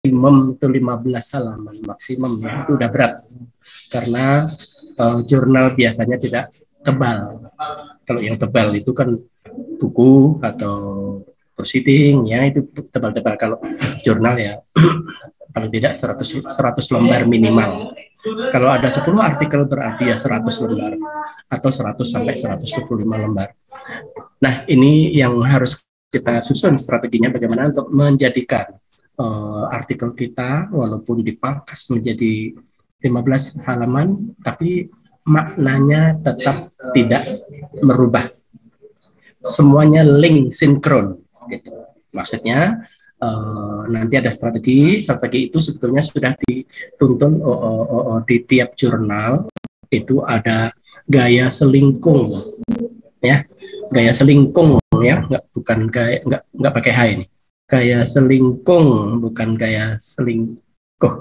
maksimum itu 15 halaman maksimum ya, itu udah berat karena jurnal biasanya tidak tebal. Kalau yang tebal itu kan buku atau proceeding ya, itu tebal-tebal. Kalau jurnal ya paling tidak 100 lembar minimal. Kalau ada 10 artikel berarti ya 100 lembar atau 100 sampai 125 lembar. Nah, ini yang harus kita susun strateginya bagaimana untuk menjadikan artikel kita walaupun dipangkas menjadi 15 halaman tapi maknanya tetap tidak merubah. Semuanya link sinkron gitu. Maksudnya nanti ada strategi itu sebetulnya sudah dituntun di tiap jurnal itu ada gaya selingkung ya, gaya selingkung ya, bukan gaya nggak pakai H ini, gaya selingkung bukan gaya selingkuh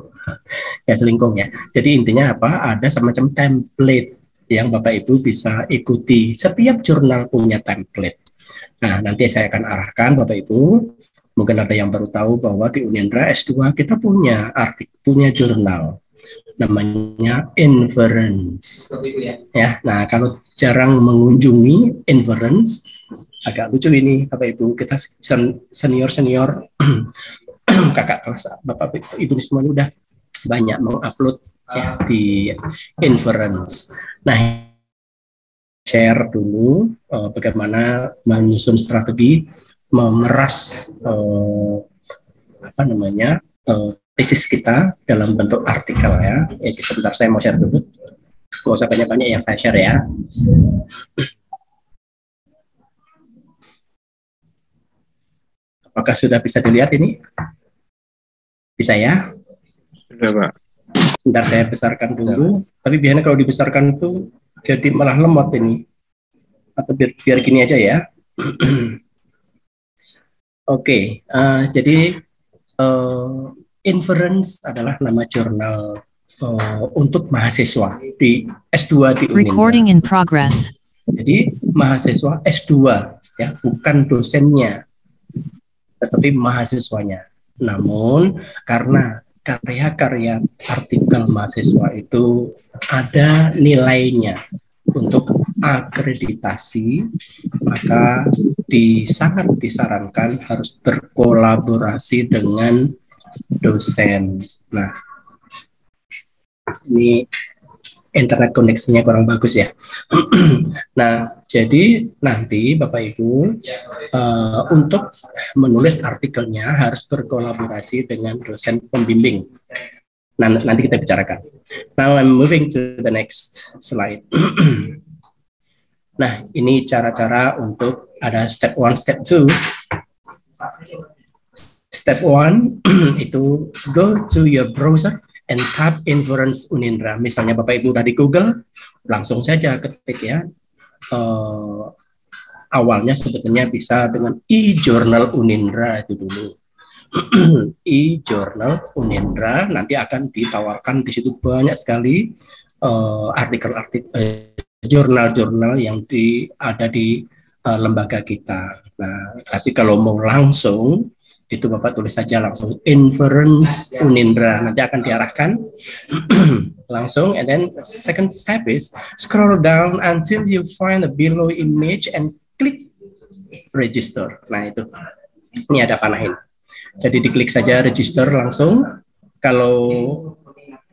ya, selingkung ya. Jadi intinya apa, ada semacam template yang Bapak Ibu bisa ikuti. Setiap jurnal punya template. Nah, nanti saya akan arahkan Bapak Ibu. Mungkin ada yang baru tahu bahwa di Unindra S2 kita punya punya jurnal namanya Inference. Ya, nah kalau jarang mengunjungi Inference, agak lucu ini Bapak Ibu, kita senior kakak kelas Bapak Ibu semuanya udah banyak mengupload ya, di Inference. Nah, share dulu bagaimana menyusun strategi memeras tesis kita dalam bentuk artikel ya. Sebentar saya mau share dulu. Nggak usah banyak-banyak yang saya share ya. Apakah sudah bisa dilihat ini? Bisa ya? Sudah, Pak. Sebentar saya besarkan dulu. Tapi biasanya kalau dibesarkan itu jadi malah lemot ini. Atau biar gini aja ya. Oke, jadi Inference adalah nama jurnal untuk mahasiswa di S2 di Unindra. Recording in progress. Jadi mahasiswa S2 ya, bukan dosennya, tetapi mahasiswanya. Namun karena karya-karya artikel mahasiswa itu ada nilainya untuk akreditasi, maka sangat disarankan harus berkolaborasi dengan dosen. Nah, ini internet koneksinya kurang bagus ya. Nah, jadi nanti Bapak Ibu untuk menulis artikelnya harus berkolaborasi dengan dosen pembimbing. Nah, nanti kita bicarakan. Now I'm moving to the next slide. Nah, ini cara-cara untuk ada step 1, step 2. Step 1 itu go to your browser and type Inference Unindra. Misalnya Bapak Ibu udah di Google, langsung saja ketik ya. Awalnya sebetulnya bisa dengan e-journal Unindra itu dulu. E-journal Unindra, nanti akan ditawarkan di situ banyak sekali artikel-artikel jurnal-jurnal yang ada di lembaga kita. Nah, tapi kalau mau langsung itu Bapak tulis saja langsung Inference Unindra, nanti akan diarahkan langsung. And then second step is scroll down until you find the below image and click register. Nah, itu ini ada panah ini. Jadi diklik saja register langsung. Kalau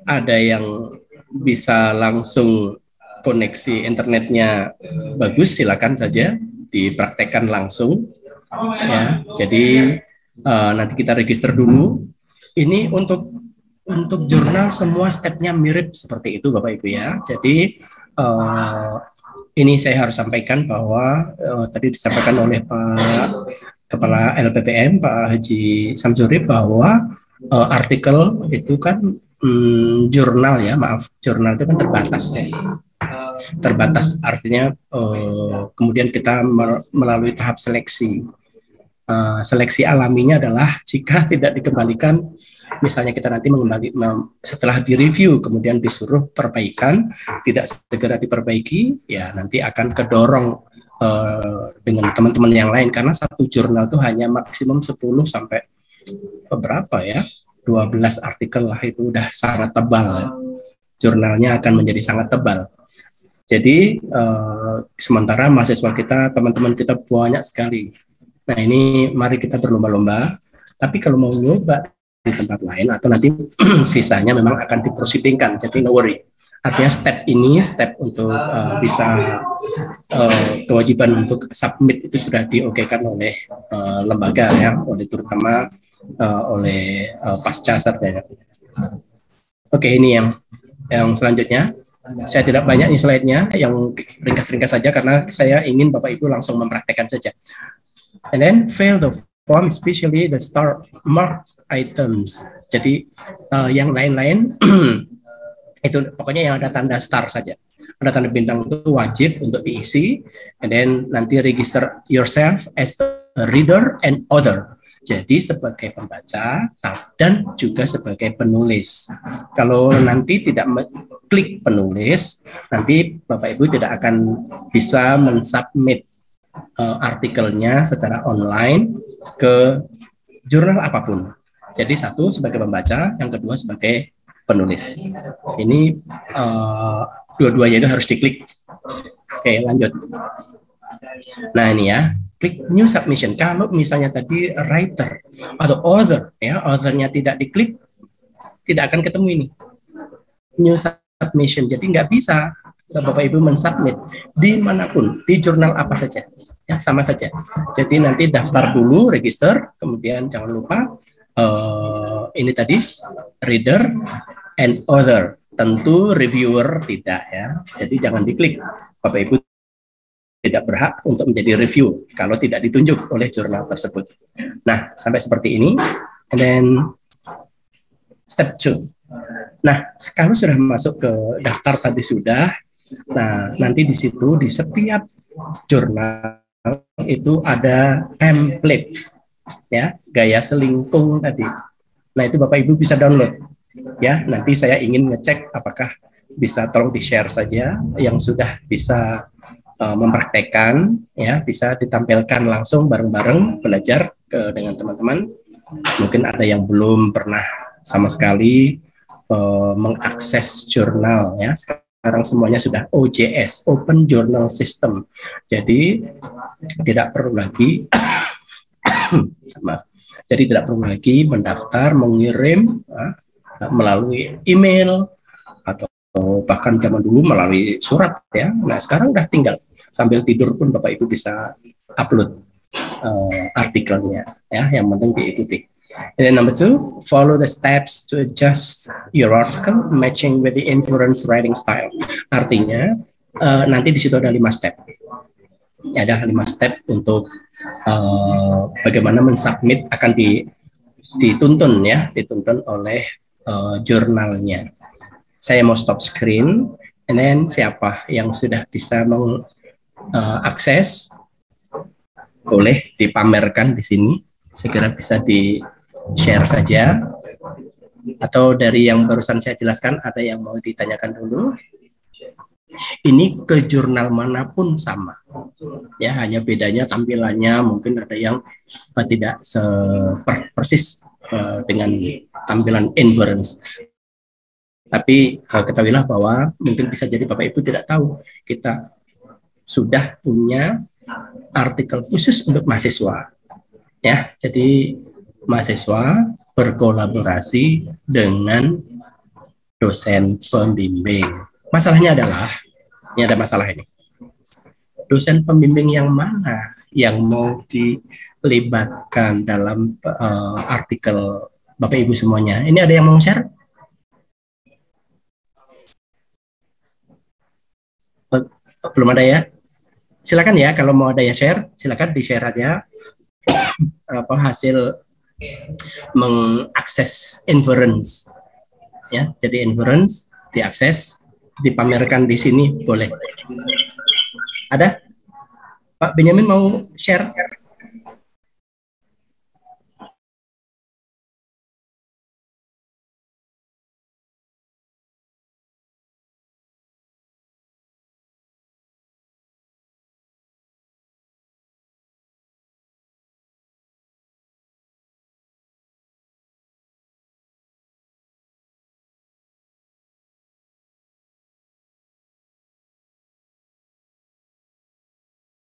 ada yang bisa langsung koneksi internetnya bagus, silakan saja dipraktekkan langsung ya. Jadi nanti kita register dulu. Ini untuk jurnal semua stepnya mirip seperti itu Bapak Ibu ya. Jadi ini saya harus sampaikan bahwa tadi disampaikan oleh Pak Kepala LPPM Pak Haji Samsuri bahwa artikel itu kan jurnal ya, jurnal itu kan terbatas ya. Terbatas artinya kemudian kita melalui tahap seleksi. Seleksi alaminya adalah jika tidak dikembalikan, misalnya kita nanti setelah direview kemudian disuruh perbaikan, tidak segera diperbaiki, ya nanti akan kedorong dengan teman-teman yang lain, karena satu jurnal itu hanya maksimum 10 sampai berapa ya, 12 artikel lah, itu udah sangat tebal. Jurnalnya akan menjadi sangat tebal. Jadi sementara mahasiswa kita, teman-teman kita banyak sekali. Nah ini mari kita berlomba-lomba. Tapi kalau mau nyoba di tempat lain atau nanti sisanya memang akan diprosidingkan. Jadi no worry. Artinya step ini, step untuk bisa kewajiban untuk submit itu sudah diokekan oleh lembaga ya, oleh terutama oleh pasca sarjana. Oke, ini yang selanjutnya. Saya tidak banyak nih slide-nya, yang ringkas-ringkas saja karena saya ingin Bapak Ibu langsung mempraktekkan saja. And then fill the form, especially the star marked items. Jadi yang lain-lain itu pokoknya yang ada tanda star saja. Ada tanda bintang itu wajib untuk diisi, and then nanti register yourself as a reader and author. Jadi sebagai pembaca dan juga sebagai penulis. Kalau nanti tidak klik penulis, nanti Bapak Ibu tidak akan bisa mensubmit artikelnya secara online ke jurnal apapun. Jadi satu sebagai pembaca, yang kedua sebagai penulis. Ini dua-duanya itu harus diklik. Oke, lanjut. Nah ini ya, klik new submission. Kalau misalnya tadi writer atau author, ya authornya tidak diklik, tidak akan ketemu ini new submission. Jadi nggak bisa Bapak Ibu mensubmit dimanapun, di jurnal apa saja, ya sama saja. Jadi nanti daftar dulu, register, kemudian jangan lupa ini tadi reader and author. Tentu reviewer tidak ya. Jadi jangan diklik. Bapak Ibu tidak berhak untuk menjadi review kalau tidak ditunjuk oleh jurnal tersebut. Nah, sampai seperti ini. And then step 2. Nah, kalau sudah masuk ke daftar tadi sudah, nah nanti di situ di setiap jurnal itu ada template ya, gaya selingkung tadi. Nah, itu Bapak Ibu bisa download. Ya, nanti saya ingin ngecek apakah bisa tolong di-share saja yang sudah bisa mempraktekkan ya, bisa ditampilkan langsung bareng-bareng belajar dengan teman-teman. Mungkin ada yang belum pernah sama sekali mengakses jurnal ya. Sekarang semuanya sudah OJS, Open Journal System. Jadi tidak perlu lagi maaf. Jadi tidak perlu lagi mendaftar, mengirim melalui email atau bahkan zaman dulu melalui surat ya. Nah sekarang udah tinggal sambil tidur pun Bapak Ibu bisa upload artikelnya ya. Yang penting diikuti. And then number 2, follow the steps to adjust your article matching with the inference writing style. Artinya nanti di situ ada 5 step. Ada 5 step untuk bagaimana mensubmit akan dituntun ya, dituntun oleh jurnalnya. Saya mau stop screen, and then siapa yang sudah bisa mengakses boleh dipamerkan di sini. Segera bisa di-share saja. Atau dari yang barusan saya jelaskan, ada yang mau ditanyakan dulu? Ini ke jurnal manapun sama. Ya, hanya bedanya tampilannya mungkin ada yang tidak persis dengan tampilan inference. Tapi ketahuilah bahwa mungkin bisa jadi Bapak Ibu tidak tahu, kita sudah punya artikel khusus untuk mahasiswa. Ya, jadi mahasiswa berkolaborasi dengan dosen pembimbing. Masalahnya adalah, ini ada masalah ini. Dosen pembimbing yang mana yang mau dilibatkan dalam artikel Bapak Ibu semuanya? Ini ada yang mau share? Belum ada ya? Silakan ya, kalau mau ada yang share, silakan di-share aja apa hasil mengakses inference ya. Jadi inference diakses, dipamerkan di sini boleh. Ada? Pak Benyamin mau share?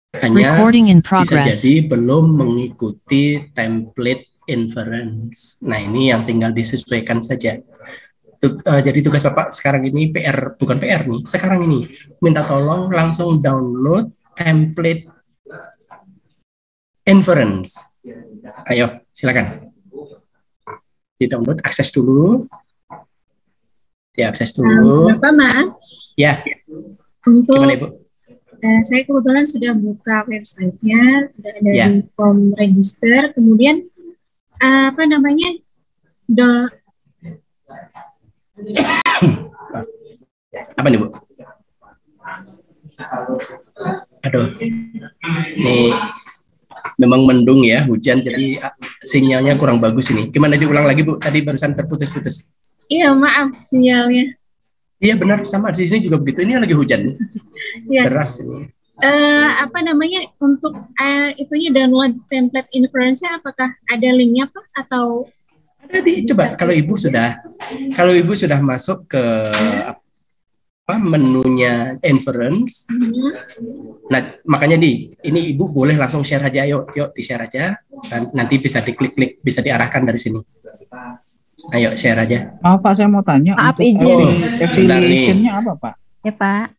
Hanya bisa jadi belum mengikuti template inference. Nah, ini yang tinggal disesuaikan saja. Jadi tugas Bapak sekarang ini bukan PR nih, sekarang ini minta tolong langsung download template inference. Ayo, silakan. Di-download, akses dulu. Diakses dulu. Bapak, maaf. Ya. Untuk gimana, Ibu? Saya kebetulan sudah buka websitenya, sudah ada di form register, kemudian apa namanya? Apa nih, Bu? Aduh, ini memang mendung ya, hujan, jadi sinyalnya kurang bagus ini. Gimana, diulang lagi, Bu? Tadi barusan terputus-putus. Iya, maaf sinyalnya. Iya benar, sama di sini juga begitu. Ini lagi hujan, deras ini. Apa namanya, untuk itunya download template inference-nya, apakah ada linknya Pak atau? Ada coba kalau ibu sudah masuk ke menunya inference. Nah, makanya ini ibu boleh langsung share aja, yuk di share aja, dan nanti bisa diklik-klik, bisa diarahkan dari sini. Ayo share aja. Maaf Pak, saya mau tanya. Maaf izin. Affiliation-nya apa Pak? Ya Pak.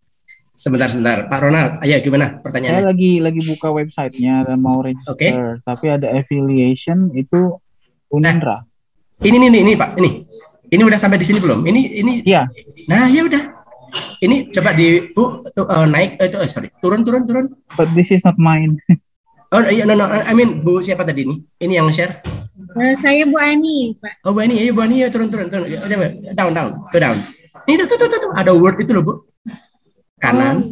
Sebentar, Pak Ronald. Ayo gimana pertanyaannya? Saya lagi buka websitenya dan mau register, tapi ada affiliation itu Unindra. Ini Pak, ini udah sampai di sini belum? Ini. Iya. Nah ya udah. Ini coba Bu naik turun. But this is not mine. Oh iya, no, I mean Bu siapa tadi ini? Ini yang share? Saya Bu Ani, Pak. Oh Bu Ani, Bu Ani ya turun. Down, go down. Ini tuh ada word itu loh Bu. Kanan,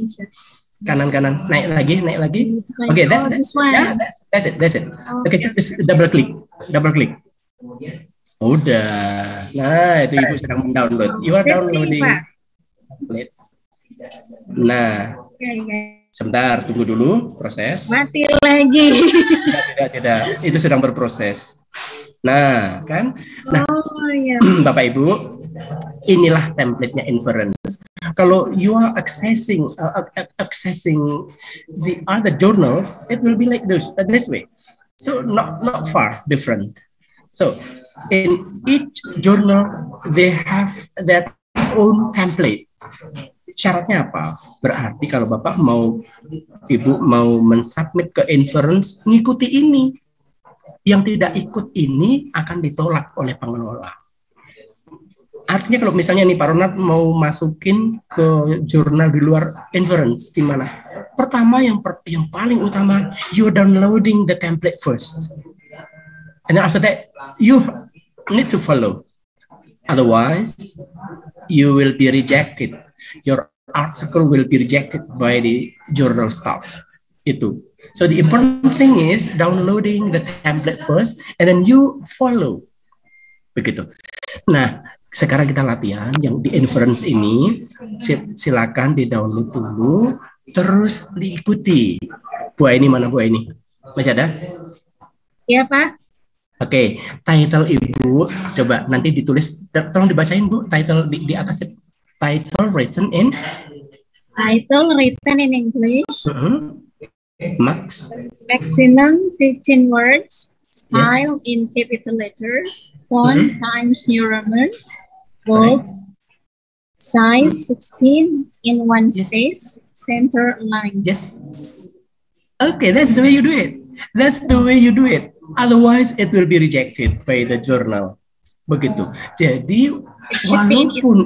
naik lagi. Oke, that's it. Oke, just double click. Udah. Nah, itu Ibu sedang mendownload. You are downloading. Nah, sebentar, tunggu dulu proses. Mati lagi. Tidak. Itu sedang berproses. Nah, kan? Nah, Bapak Ibu, inilah template-nya inference. Kalau you are accessing the other journals, it will be like this way. So not far different. So in each journal they have their own template. Syaratnya apa? Berarti kalau Bapak Ibu mau mensubmit ke inference, ngikuti ini. Yang tidak ikut ini akan ditolak oleh pengelola. Artinya kalau misalnya nih Pak Ronald mau masukin ke jurnal di luar inference, gimana? Pertama yang paling utama, you downloading the template first. And then after that, you need to follow. Otherwise, you will be rejected. Your article will be rejected by the journal staff. Itu. So the important thing is downloading the template first, and then you follow. Begitu. Nah, sekarang kita latihan yang di inference ini. Silakan di-download dulu, terus diikuti. Bu ini mana Bu ini? Masih ada? Iya Pak. Oke, title Ibu coba nanti ditulis, tolong dibacain Bu, title di atas. Title written in English. Maximum 15 words. Style in capital letters. Font Times New Roman. Bold. Size 16 in one space. Center line. Yes. Okay, that's the way you do it. Otherwise, it will be rejected by the journal. Begitu. Jadi, walaupun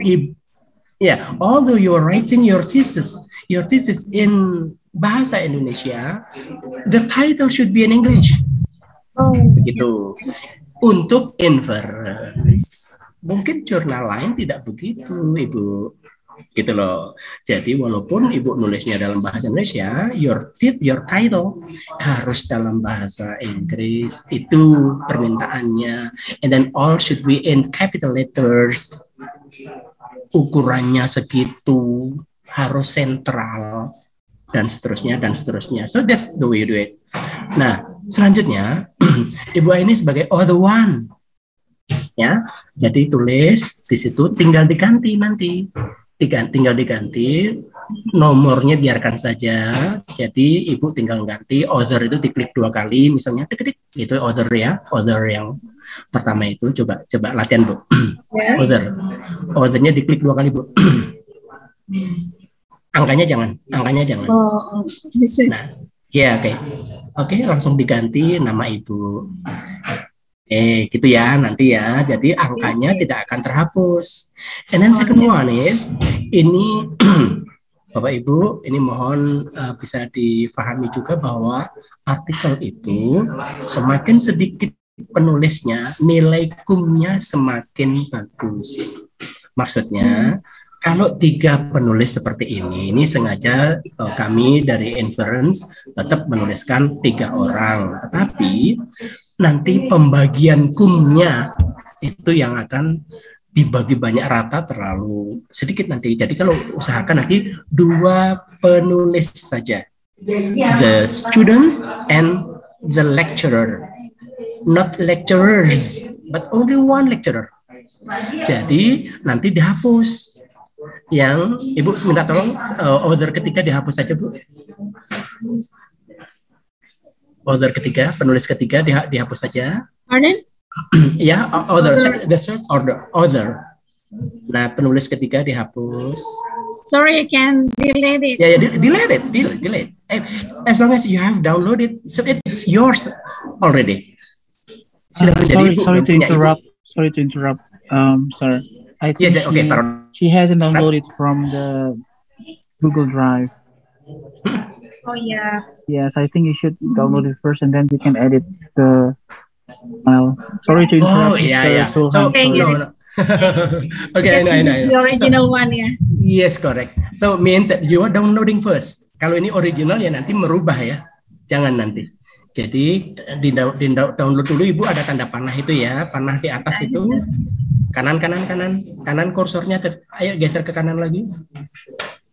although you're writing your thesis in bahasa Indonesia, the title should be in English. Begitu. Untuk inference. Mungkin jurnal lain tidak begitu, Ibu. Gitu loh. Jadi walaupun Ibu nulisnya dalam bahasa Indonesia, your title harus dalam bahasa Inggris. Itu permintaannya. And then all should be in capital letters. Ukurannya segitu, harus sentral, dan seterusnya. So that's the way you do it. Nah, selanjutnya Ibu ini sebagai other one, ya. Jadi tulis di situ, tinggal diganti nanti, tinggal diganti nomornya biarkan saja. Jadi Ibu tinggal ganti other itu diklik 2 kali, misalnya klik itu other ya, other yang pertama itu coba latihan Bu. Yeah. Othernya diklik 2 kali Bu. Angkanya jangan. Oh, this is. Nah, ya oke, langsung diganti nama Ibu. Gitu ya nanti ya. Jadi angkanya tidak akan terhapus. And then second one is ini Bapak Ibu, ini mohon bisa difahami juga bahwa artikel itu semakin sedikit penulisnya, nilai kumnya semakin bagus. Maksudnya, kalau 3 penulis seperti ini sengaja kami dari Inference tetap menuliskan 3 orang. Tetapi nanti pembagian kumnya itu yang akan dibagi banyak rata terlalu sedikit nanti. Jadi kalau usahakan nanti 2 penulis saja. The student and the lecturer. Not lecturers, but only 1 lecturer. Jadi nanti dihapus. Yang Ibu minta tolong order ketiga dihapus saja Bu. Order ketiga, penulis ketiga dihapus saja. Pardon? Ya, the third order. Nah, penulis ketiga dihapus. Sorry, I can delete it. Ya, delete. As long as you have downloaded, so it's yours already. Sorry to interrupt. Sir. I think she hasn't downloaded from the Google Drive. Oh yeah. Yes, I think you should download it first, and then you can edit the file. Sorry to interrupt. Oh yeah. So no. Okay, I know. This is the original one, yeah. Yes, correct. So means that you are downloading first. Kalau ini original ya nanti merubah ya. Jangan nanti. Jadi di download dulu Ibu ada tanda panah itu ya, panah di atas itu. Kanan kursornya ayo geser ke kanan lagi.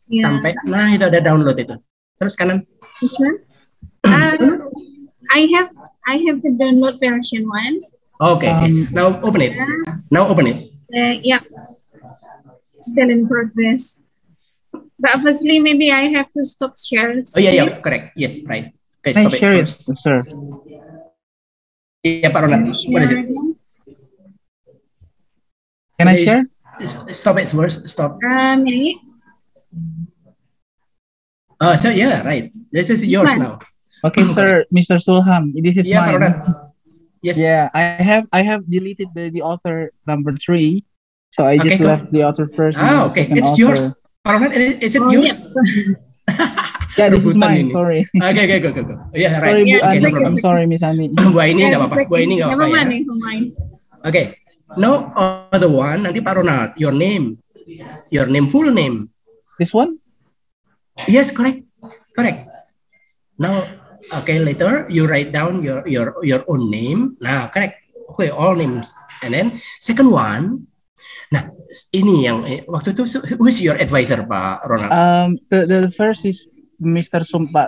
Yeah. Sampai itu ada download itu. Terus kanan. Which one? I have the download version 1. Okay. Now open it. Yeah. Still in progress. But obviously maybe I have to stop sharing. Oh yeah, correct. Yes, right. Okay, stop it first. Sir. Yeah, Pak Ronald. What is it? Can I share? Stop it first. Stop. Maybe. So yeah, right. This is yours now. Okay, sir, Mr. Sulham, this is mine. Yes. Yeah, I have deleted the author number 3, so I just left the author first. Okay, it's author. Yours. Is it yours? Yeah, this is mine. Sorry. Okay, go. Yeah, right. Sorry, I'm sorry, Miss Ani. Bu Aini nggak apa-apa. Bu Aini nggak apa-apa. Okay. No other one. Nanti Pak Ronald, your name, full name. This one? Yes, correct. Now, okay, later you write down your own name. Nah, correct. Okay, all names. And then second one. Nah, ini yang waktu itu who is your advisor, Pak Ronald? The first is Mr.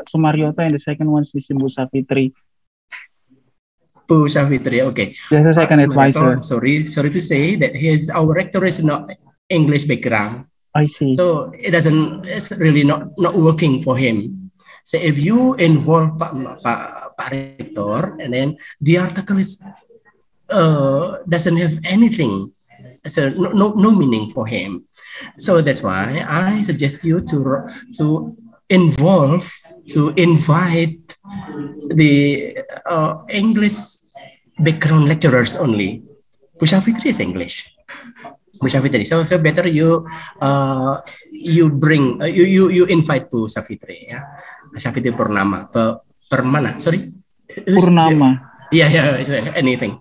Sumaryota, and the second one is Bu Safitri. Bu Safitri, okay. There's a second advisor. Sorry to say that our rector is not English background. I see. So it's really not working for him. So if you involve Pak Rector, and then the article is doesn't have anything, so no meaning for him. So that's why I suggest you to invite the English background lecturers only. Bu Safitri is English. Bu Safitri. So better you invite Bu Safitri ya. Safitri Purnama. Permana? Sorry. Purnama. Yeah, anything.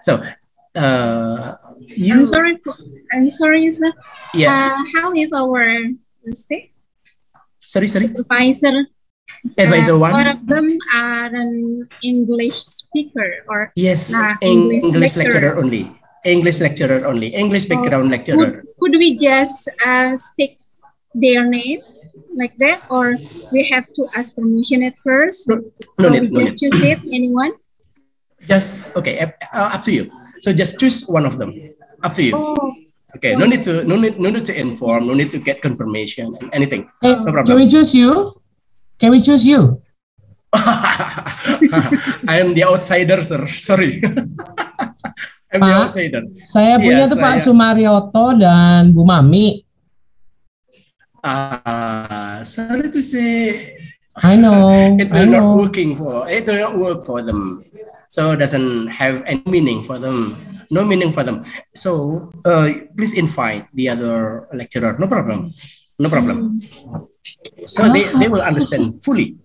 So I'm sorry, sir. Yeah. How is our mistake? Sorry. Supervisor. Advisor one. One of them are an English speaker or yes, English lecturer only. English background lecturer. Could we just stick their name like that, or we have to ask permission at first? No need. Just choose it, anyone? Just okay. Up to you. So just choose one of them. Up to you. Oh. Okay, no need to inform, no need to get confirmation and anything. No problem. Can we choose you? Can we choose you? I am the outsider, sir. Sorry. I'm the outsider. Saya punya tuh Pak Sumaryoto dan Bu Mami. Sorry to say. I know. It will not work for them. So it doesn't have any meaning for them. No meaning for them. So please invite the other lecturer. No problem. No problem. So they will understand fully.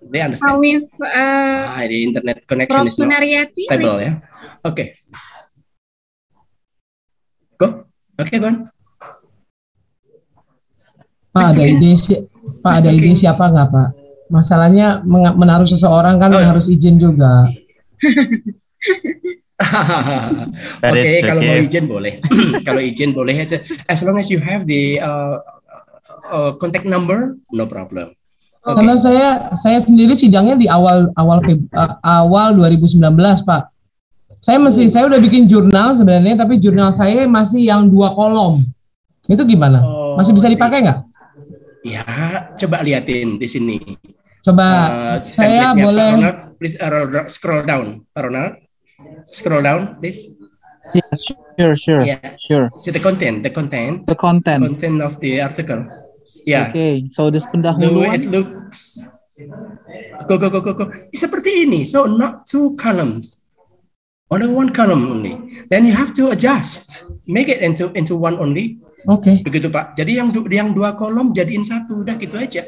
They understand. With the internet connection is not stable, ya. Okay. Go. Okay, go on. Pak, ada ide siapa nggak, Pak? Masalahnya menaruh seseorang kan harus izin juga. Oke, kalau mau izin boleh. Kalau izin boleh aja. As long as you have the contact number, no problem. Okay. Karena saya sendiri sidangnya di awal 2019, Pak. Saya udah bikin jurnal sebenarnya, tapi jurnal saya masih yang 2 kolom. Itu gimana? Masih bisa dipakai nggak? Ya, coba liatin di sini. Coba saya boleh. Ronald, please scroll down, Ronald. Scroll down, please. Yes, sure. Yeah. Sure. See the content of the article. Yeah. Okay, so this pendahuluan. It looks. Go. Seperti ini. So not 2 columns, only 1 column only. Then you have to adjust, make it into 1 only. Oke. Begitu Pak. Jadi yang 2 kolom jadiin 1, udah gitu aja.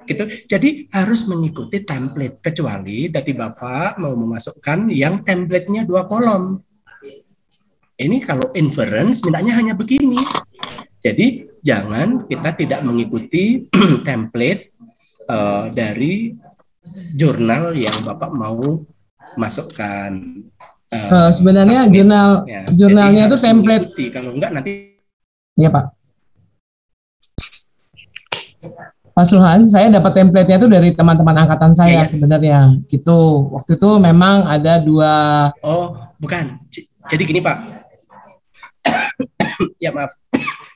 Gitu. Jadi harus mengikuti template, kecuali tadi Bapak mau memasukkan yang template-nya 2 kolom. Ini kalau inference mintanya hanya begini. Jadi jangan kita tidak mengikuti template dari jurnal yang Bapak mau masukkan. Sebenarnya jurnalnya itu template. Kalau enggak nanti. Iya Pak. Pak Sulhan, saya dapat template-nya itu dari teman-teman angkatan saya sebenarnya. Gitu. Waktu itu memang ada 2. Oh, bukan. Jadi gini Pak. Ya maaf.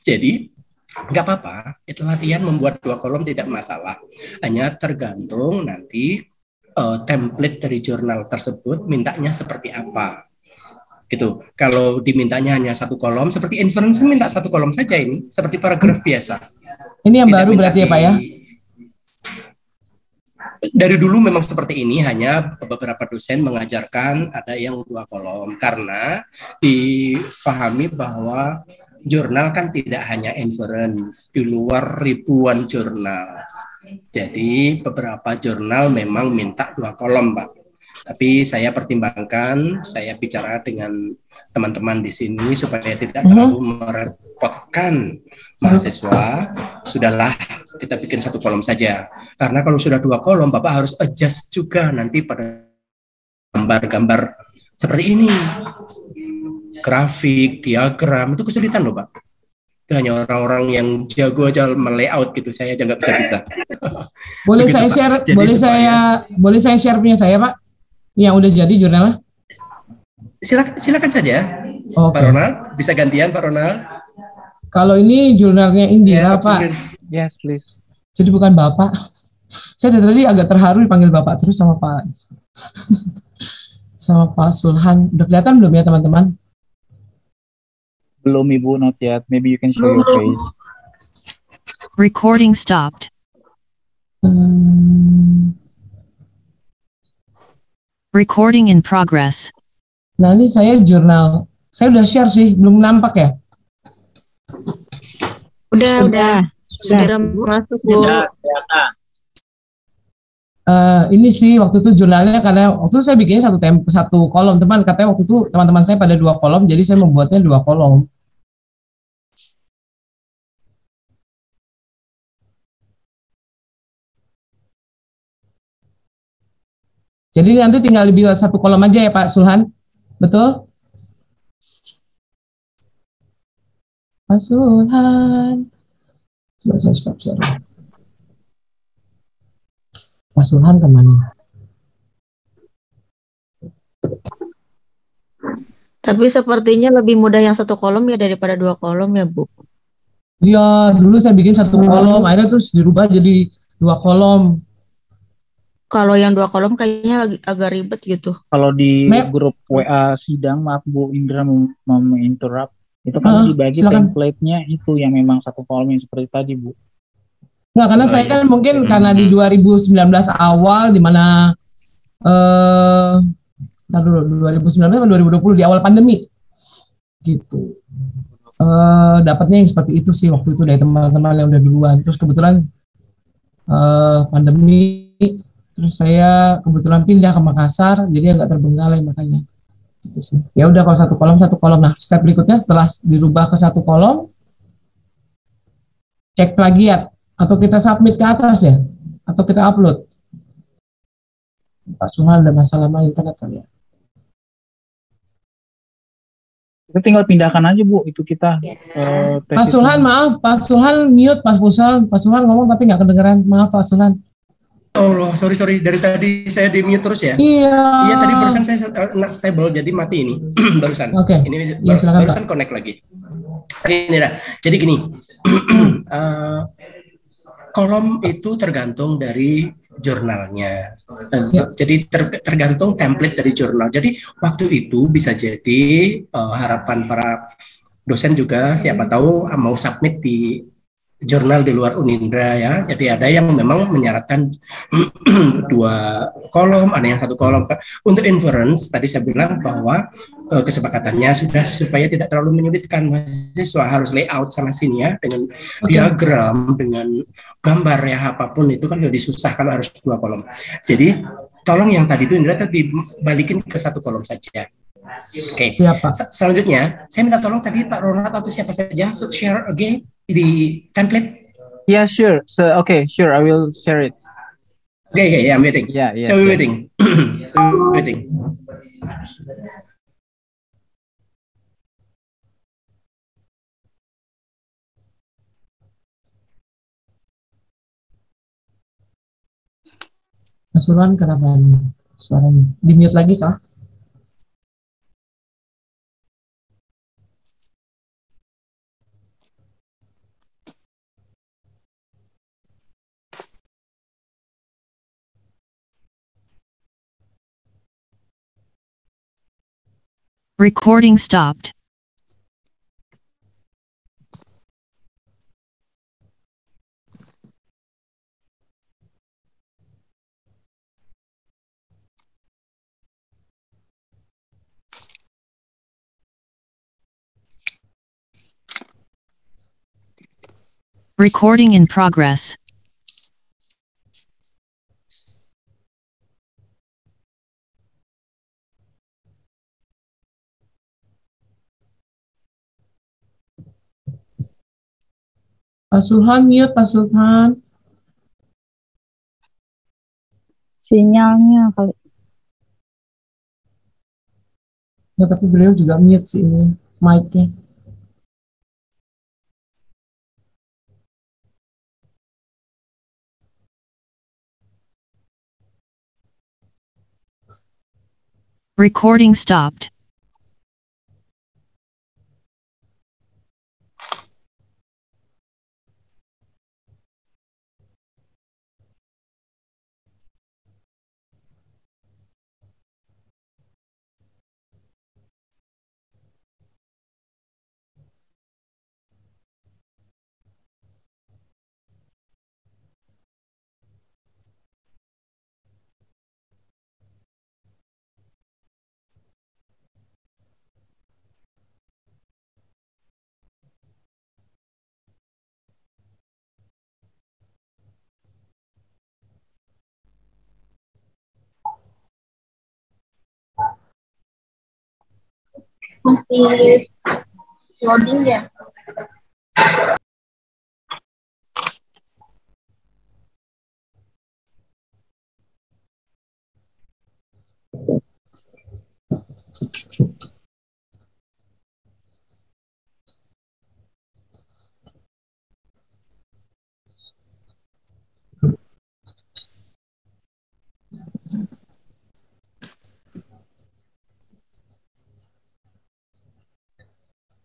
Jadi nggak apa-apa. Itu latihan membuat 2 kolom tidak masalah. Hanya tergantung nanti template dari jurnal tersebut mintanya seperti apa. Gitu. Kalau dimintanya hanya 1 kolom, seperti inference minta 1 kolom saja ini, seperti paragraf biasa. Ini yang baru berarti ya Pak ya? Dari dulu memang seperti ini, hanya beberapa dosen mengajarkan ada yang 2 kolom karena difahami bahwa jurnal kan tidak hanya inference, di luar ribuan jurnal. Jadi beberapa jurnal memang minta 2 kolom, Pak. Tapi saya pertimbangkan, saya bicara dengan teman-teman di sini supaya tidak terlalu merepotkan mahasiswa. Sudahlah, kita bikin 1 kolom saja. Karena kalau sudah 2 kolom, Bapak harus adjust juga nanti pada gambar-gambar seperti ini. Grafik, diagram, itu kesulitan loh, Pak. Itu hanya orang-orang yang jago aja melayout gitu, saya aja nggak bisa. Boleh begitu, saya share, boleh saya share punya saya, Pak? Yang udah jadi jurnalnya? Silakan saja. Okay. Pak Ronald, bisa gantian Pak Ronald. Kalau ini jurnalnya Indira, Pak. Yes, please. Jadi bukan Bapak. Saya dari tadi agak terharu dipanggil Bapak terus sama Pak. Sama Pak Sulhan. Udah kelihatan belum ya, teman-teman? Belum, Ibu, not yet. Maybe you can show your face. Recording stopped. Recording in progress. Nah, ini saya jurnal. Saya udah share sih, belum nampak ya? Udah. Sudah masuk, Bu. Ini sih waktu itu jurnalnya, karena waktu itu saya bikinnya satu kolom, teman. Katanya waktu itu teman-teman saya pada 2 kolom, jadi saya membuatnya 2 kolom. Jadi nanti tinggal dibuat 1 kolom aja ya Pak Sulhan, betul? Pak Sulhan, coba saya stop share. Pak Sulhan temannya. Tapi sepertinya lebih mudah yang satu kolom ya daripada dua kolom ya, Bu. Iya, dulu saya bikin satu kolom, akhirnya terus dirubah jadi 2 kolom. Kalau yang dua kolom kayaknya agak ribet gitu. Kalau di Map. grup WA sidang, maaf Bu Indra menginterrupt, itu kan dibagi Silakan. template-nya itu yang memang satu kolom yang seperti tadi, Bu. Nggak, karena saya kan mungkin karena di 2019 awal, di mana ntar dulu, 2019 atau 2020 di awal pandemi gitu. Dapatnya yang seperti itu sih waktu itu dari teman-teman yang udah duluan. Terus kebetulan pandemi, terus saya kebetulan pindah ke Makassar, jadi agak terbengkalai makanya. Gitu sih. Ya udah, kalau satu kolom. Nah, step berikutnya setelah dirubah ke satu kolom, cek plagiat atau kita submit ke atas ya, atau kita upload. Pak Suhan ada masalah sama internet kali ya. Kita tinggal pindahkan aja Bu, itu kita Pak Sulhan, maaf, Pak Sulhan mute, Pak Sulhan ngomong tapi nggak kedengeran, maaf Pak Sulhan. Oh, sorry, dari tadi saya di mute terus ya. Iya, tadi barusan saya not stable jadi mati ini barusan. Oke. Ini Ya, silakan, barusan Pak. connect lagi. Ini dah. Jadi gini, kolom itu tergantung dari jurnalnya. Jadi tergantung template dari jurnal. Jadi waktu itu bisa jadi harapan para dosen juga siapa tahu mau submit di jurnal di luar Unindra ya. Jadi ada yang memang menyarankan 2 kolom, ada yang 1 kolom. Untuk inference tadi saya bilang bahwa kesepakatannya sudah supaya tidak terlalu menyulitkan mahasiswa, harus layout sama sini ya dengan diagram, dengan gambar ya, apapun itu kan lebih susah kalau harus 2 kolom. Jadi tolong yang tadi itu Indra tadi balikin ke 1 kolom saja. Oke. Selanjutnya saya minta tolong tadi Pak Ronald atau siapa saja share again di template. Yeah, sure. So okay, sure, I will share it. Okay, I'm waiting. Yeah. So we're waiting. Waiting. Mas Sulhan kenapa suaranya di mute lagi kah? Recording stopped. Recording in progress. Pak Sulhan mute, Pak Sulhan. Sinyalnya kali. Ya, tapi beliau juga mute sih ini mic-nya. Recording stopped. Masih loading ya?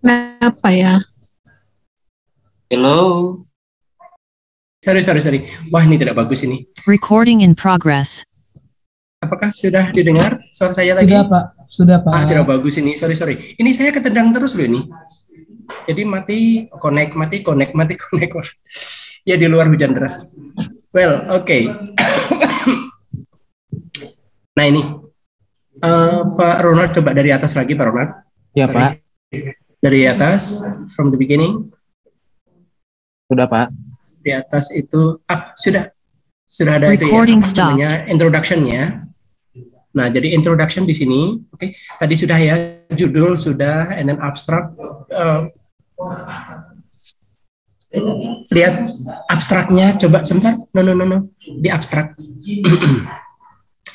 Kenapa ya? Hello. Sorry. Wah, ini tidak bagus ini. Recording in progress. Apakah sudah didengar suara saya lagi? Sudah Pak. Tidak bagus ini. Sorry. Ini saya ketendang terus loh ini. Jadi mati, connect. Wah. Ya di luar hujan deras. Well, oke. Nah ini, Pak Ronald coba dari atas lagi, Pak Ronald. Ya, Sorry. Pak. Dari atas, from the beginning. Sudah, Pak. Di atas itu, sudah ada Recording itu ya, namanya introduction-nya. Nah, jadi introduction di sini, oke. Tadi sudah ya, judul sudah, and then abstract. Lihat abstraknya, coba sebentar. No. Di abstrak.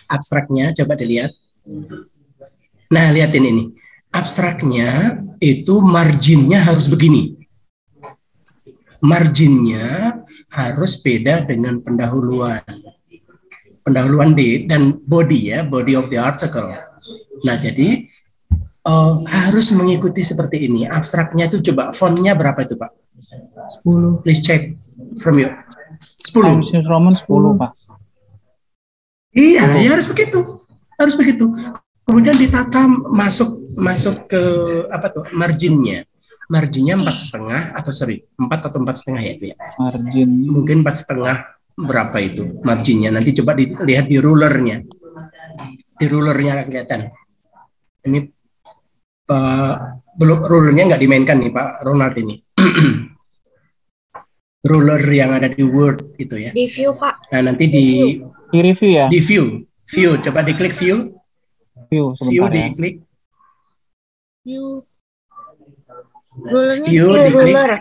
Abstraknya, coba dilihat. Nah, lihatin ini. Abstraknya itu marginnya harus begini. Marginnya harus beda dengan pendahuluan. Pendahuluan dan body ya, body of the article. Nah, jadi harus mengikuti seperti ini. Abstraknya itu coba fontnya berapa itu, Pak? 10. Please check from you. 10. Times New Roman 10, Pak. Iya, ya harus begitu. Harus begitu. Kemudian ditata masuk ke apa tuh? Marginnya. Marginnya 4,5 atau 4 atau 4,5 ya itu ya. Margin. Mungkin 4,5 berapa itu marginnya. Nanti coba dilihat di rulernya. Di rulernya kelihatan. Ini belum rulernya nggak dimainkan nih Pak Ronald ini. Ruler yang ada di Word itu ya. Di view, Pak. Nah, nanti di review ya. Di view, coba diklik view. View sebentar ya. Diklik. View. Rulernya View diklik. ruler.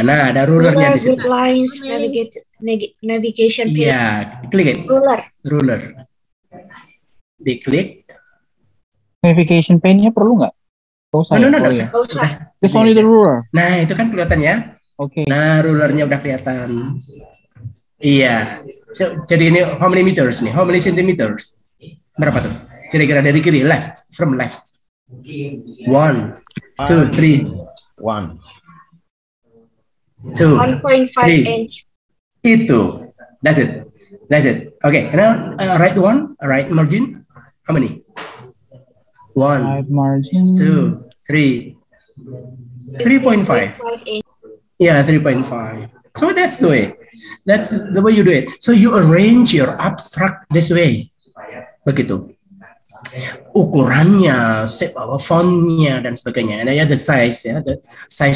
Nah, ada rulernya di situ. Grid lines, navigation field. Iya, klik it. Ruler. Diklik. Navigation pane-nya perlu nggak? No, Nggak usah. This only the ruler. Nah, itu kan kelihatan ya. Oke. Nah, rulernya udah kelihatan. Iya. Jadi ini how many meters nih? How many centimeters? Berapa tuh? Kira-kira dari kiri, from left. 1, 2, 3. 1. 2, 1.5 inch. Itu. That's it. Okay. Now right margin. How many? 1, Right margin. 2, 3. 3.5. Yeah, 3.5. So that's the way. That's the way you do it. So you arrange your abstract this way. Begitu. Ukurannya, fontnya dan sebagainya. Nah ya the size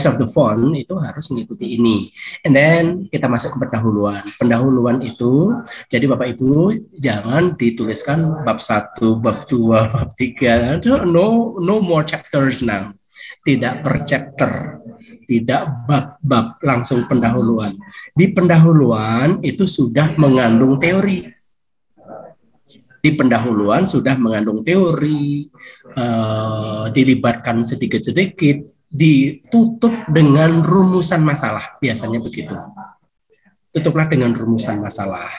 of the font itu harus mengikuti ini. And then kita masuk ke pendahuluan. Pendahuluan itu, jadi Bapak Ibu jangan dituliskan bab 1, bab 2, bab 3. No more chapters now. Tidak per chapter, tidak bab-bab, langsung pendahuluan. Di pendahuluan itu sudah mengandung teori. Di pendahuluan sudah mengandung teori, dilibatkan sedikit-sedikit, ditutup dengan rumusan masalah, biasanya begitu. Tutuplah dengan rumusan masalah.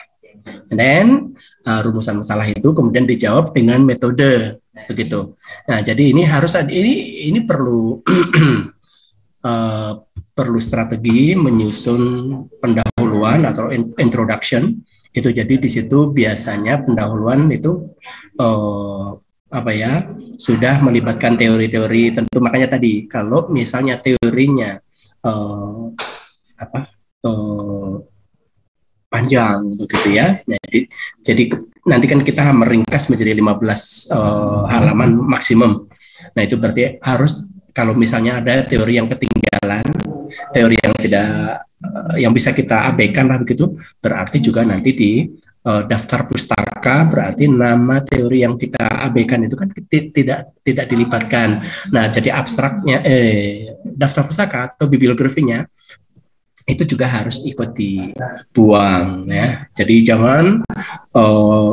And then rumusan masalah itu kemudian dijawab dengan metode, begitu. Nah, jadi ini harus ini perlu perlu strategi menyusun pendahuluan atau introduction. Itu jadi di situ biasanya pendahuluan itu sudah melibatkan teori-teori tentu. Makanya tadi kalau misalnya teorinya panjang begitu ya. Jadi nanti kan kita meringkas menjadi 15 halaman maksimum. Nah, itu berarti harus kalau misalnya ada teori yang ketinggalan, teori yang yang bisa kita abaikan lah begitu, berarti juga nanti di daftar pustaka berarti nama teori yang kita abaikan itu kan tidak dilibatkan. Nah, jadi abstraknya daftar pustaka atau bibliografinya itu juga harus ikut dibuang ya. Jadi jangan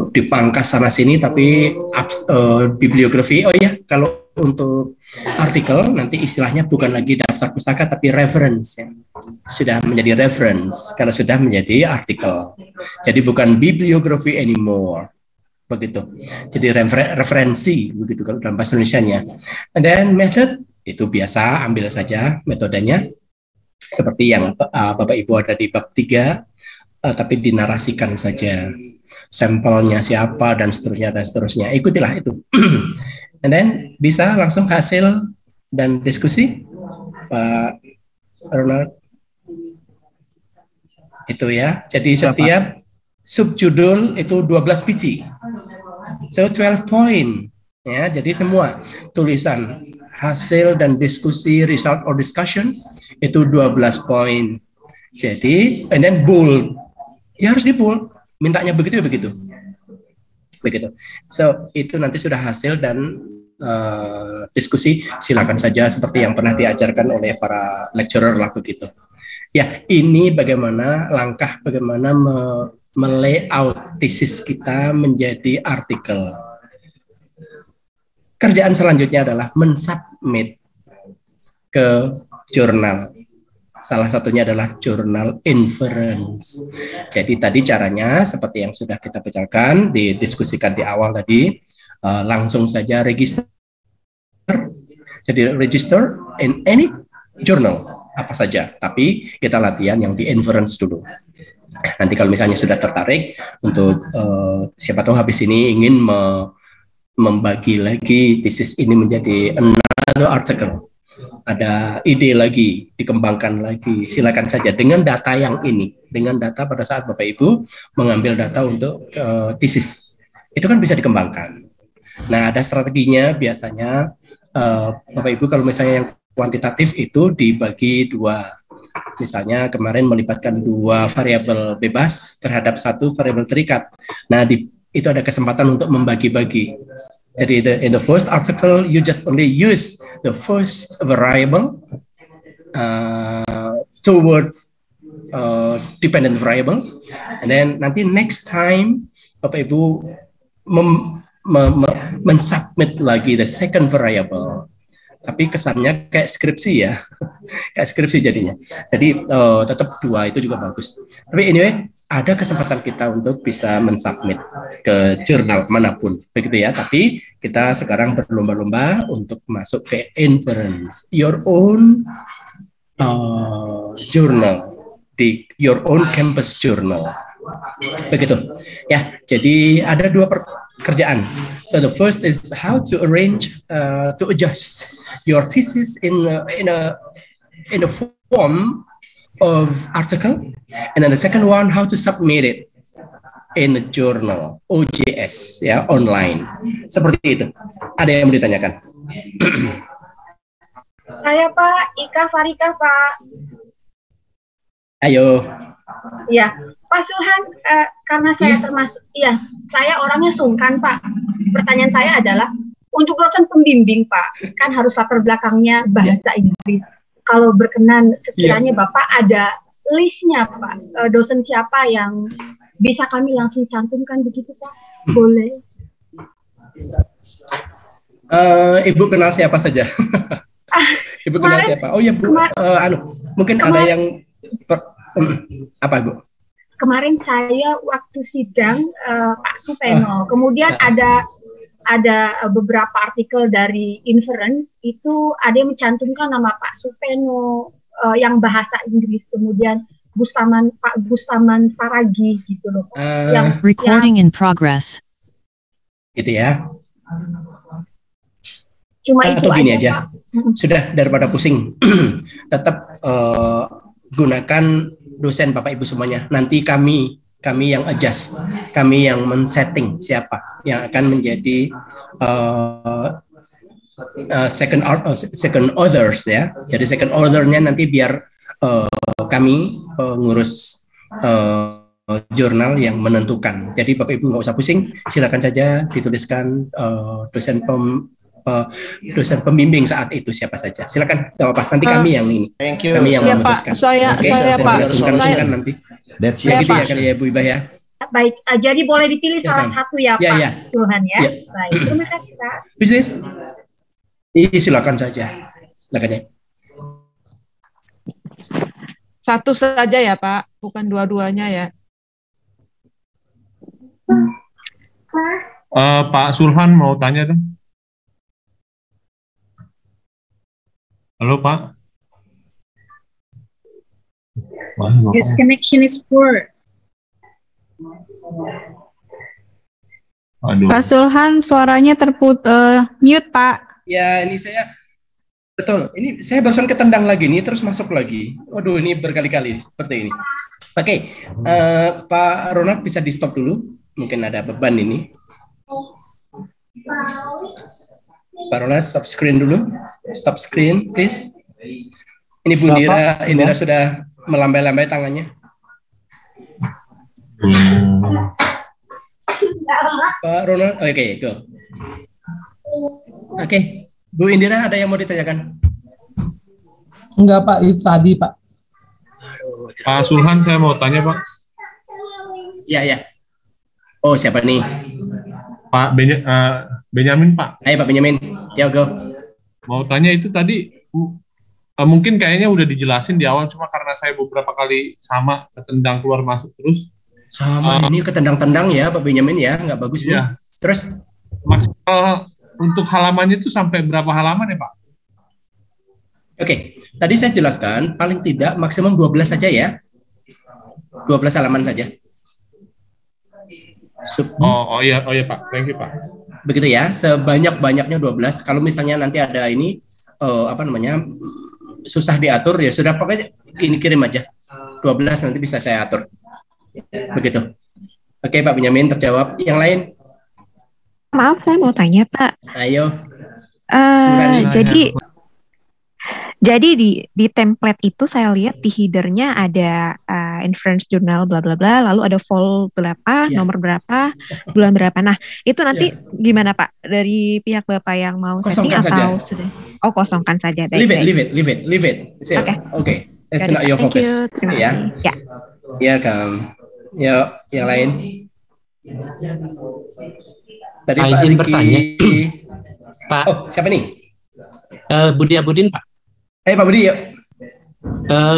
dipangkas sana sini tapi bibliografi. Oh ya, kalau untuk artikel nanti istilahnya bukan lagi daftar pustaka tapi reference ya. Sudah menjadi reference karena sudah menjadi artikel. Jadi bukan bibliografi anymore. Begitu. Jadi referensi begitu kalau dalam bahasa Indonesianya. And then method Itu biasa, ambil saja metodenya seperti yang Bapak Ibu ada di bab 3, tapi dinarasikan saja sampelnya siapa dan seterusnya dan seterusnya. Ikutilah itu. And then bisa langsung hasil dan diskusi, Pak Ronald. Itu ya. Jadi setiap subjudul itu 12 biji. So 12 point. Ya, jadi semua tulisan hasil dan diskusi, result or discussion itu 12 poin. Jadi, and then bold. Ya harus di bold. Mintanya begitu ya begitu. Begitu. So, itu nanti sudah hasil dan diskusi, silakan saja seperti yang pernah diajarkan oleh para lecturer waktu gitu. Ya, ini bagaimana langkah bagaimana me-layout tesis kita menjadi artikel. Kerjaan selanjutnya adalah mensubmit ke jurnal. Salah satunya adalah jurnal inference. Jadi tadi caranya seperti yang sudah kita bicarakan, didiskusikan di awal tadi, langsung saja register. Jadi register in any journal, apa saja. Tapi kita latihan yang di inference dulu. Nanti kalau misalnya sudah tertarik untuk siapa tahu habis ini ingin membagi lagi tesis ini menjadi another article, ada ide lagi, dikembangkan lagi, silakan saja dengan data yang ini, dengan data pada saat Bapak Ibu mengambil data untuk tesis, itu kan bisa dikembangkan. Nah, ada strateginya biasanya, Bapak Ibu kalau misalnya yang kuantitatif itu dibagi dua, misalnya kemarin melibatkan 2 variabel bebas terhadap 1 variabel terikat. Nah, itu ada kesempatan untuk membagi-bagi. Jadi in the first article you just only use the first variable towards dependent variable, and then nanti next time Bapak Ibu mensubmit lagi the second variable. Tapi kesannya kayak skripsi ya, kayak skripsi jadinya. Jadi tetap 2 itu juga bagus. Tapi anyway, ada kesempatan kita untuk bisa mensubmit ke jurnal manapun, begitu ya. Tapi kita sekarang berlomba-lomba untuk masuk ke inference, your own journal, di your own campus journal, begitu ya. Jadi ada 2 pekerjaan. So the first is how to arrange, to adjust your thesis in a form of article, and then the second one how to submit it in a journal, OJS ya, online. Seperti itu. Ada yang mau ditanyakan? Saya Pak Ika Farika Pak. Ayo. Ya, Pak Sulhan, karena saya termasuk, iya, saya orangnya sungkan Pak. Pertanyaan saya adalah, untuk dosen pembimbing Pak, kan harus latar belakangnya bahasa Inggris. Kalau berkenan sekiranya Bapak ada listnya Pak, dosen siapa yang bisa kami langsung cantumkan begitu Pak? Boleh. Ibu kenal siapa saja? Ibu kenal siapa? Oh ya Bu, mungkin ada yang apa Bu? Kemarin saya waktu sidang Pak Supeno, kemudian ada beberapa artikel dari Inference, itu ada yang mencantumkan nama Pak Supeno yang bahasa Inggris, kemudian Pak Gustaman Saragi gitu loh. Recording in progress. Gitu ya. Cuma itu atau gini aja, Pak. Sudah daripada pusing, tetap gunakan dosen Bapak Ibu semuanya. Nanti kami yang adjust, kami yang men-setting siapa yang akan menjadi second authors ya. Jadi second author-nya nanti biar kami ngurus jurnal yang menentukan. Jadi Bapak Ibu nggak usah pusing, silakan saja dituliskan dosen pembimbing saat itu siapa saja. Silakan, nggak apa-apa. Nanti kami yang ini. Thank you. Kami yang Ya memutuskan. Pak, saya Pak. Sungkan nanti. That's Ya it. gitu ya kali ya Bu Ibah ya. Baik, jadi boleh dipilih salah satu ya Ya, Pak ya. Sulhan ya. Ya. Baik, terima kasih Pak. Bisnis? Ini silakan saja. Silakan ya. Satu saja ya Pak, bukan dua-duanya ya. Pak Sulhan mau tanya dong. Halo Pak. His connection is poor. Aduh. Pak Sulhan suaranya mute Pak. Ya, ini saya betul. Ini saya barusan ketendang lagi nih, terus masuk lagi. Waduh, ini berkali-kali seperti ini. Oke, Pak Ronald bisa di stop dulu. Mungkin ada beban ini. Pak Ronald stop screen dulu. Stop screen, please. Ini Bu Indira sudah melambai-lambai tangannya. Pak Ronald, oke, go. Oke, Bu Indira ada yang mau ditanyakan? Enggak Pak, itu tadi Pak. Pak Sulhan saya mau tanya Pak. Ya. Oh siapa nih? Pak Benyamin Pak. Ayo Pak Benyamin, ya go. Mau tanya itu tadi mungkin kayaknya udah dijelasin di awal, cuma karena saya beberapa kali sama ketendang keluar masuk terus. Sama ini ketendang-tendang ya Pak Benyamin ya, nggak bagus nih. Terus maksimal untuk halamannya itu sampai berapa halaman ya Pak? Oke, tadi saya jelaskan paling tidak maksimum 12 saja ya. 12 halaman saja. Oh iya Pak, thank you Pak. Begitu ya, sebanyak-banyaknya 12. Kalau misalnya nanti ada ini susah diatur ya sudah pokoknya ini kirim aja. 12 nanti bisa saya atur. Begitu. Oke Pak Benyamin terjawab. Yang lain? Maaf, saya mau tanya Pak. Ayo. Jadi di template itu saya lihat di headernya ada inference journal bla bla bla, lalu ada vol berapa, nomor berapa, bulan berapa. Nah itu nanti gimana Pak dari pihak Bapak yang mau setting atau sudah? Oh kosongkan saja. Leave it. Okay. That's not your focus. Ya. Ya kan. Ya yang lain. Tadi Pak izin bertanya. Pak. Oh siapa nih? Budi Abudin Pak. Pak Budi, yuk.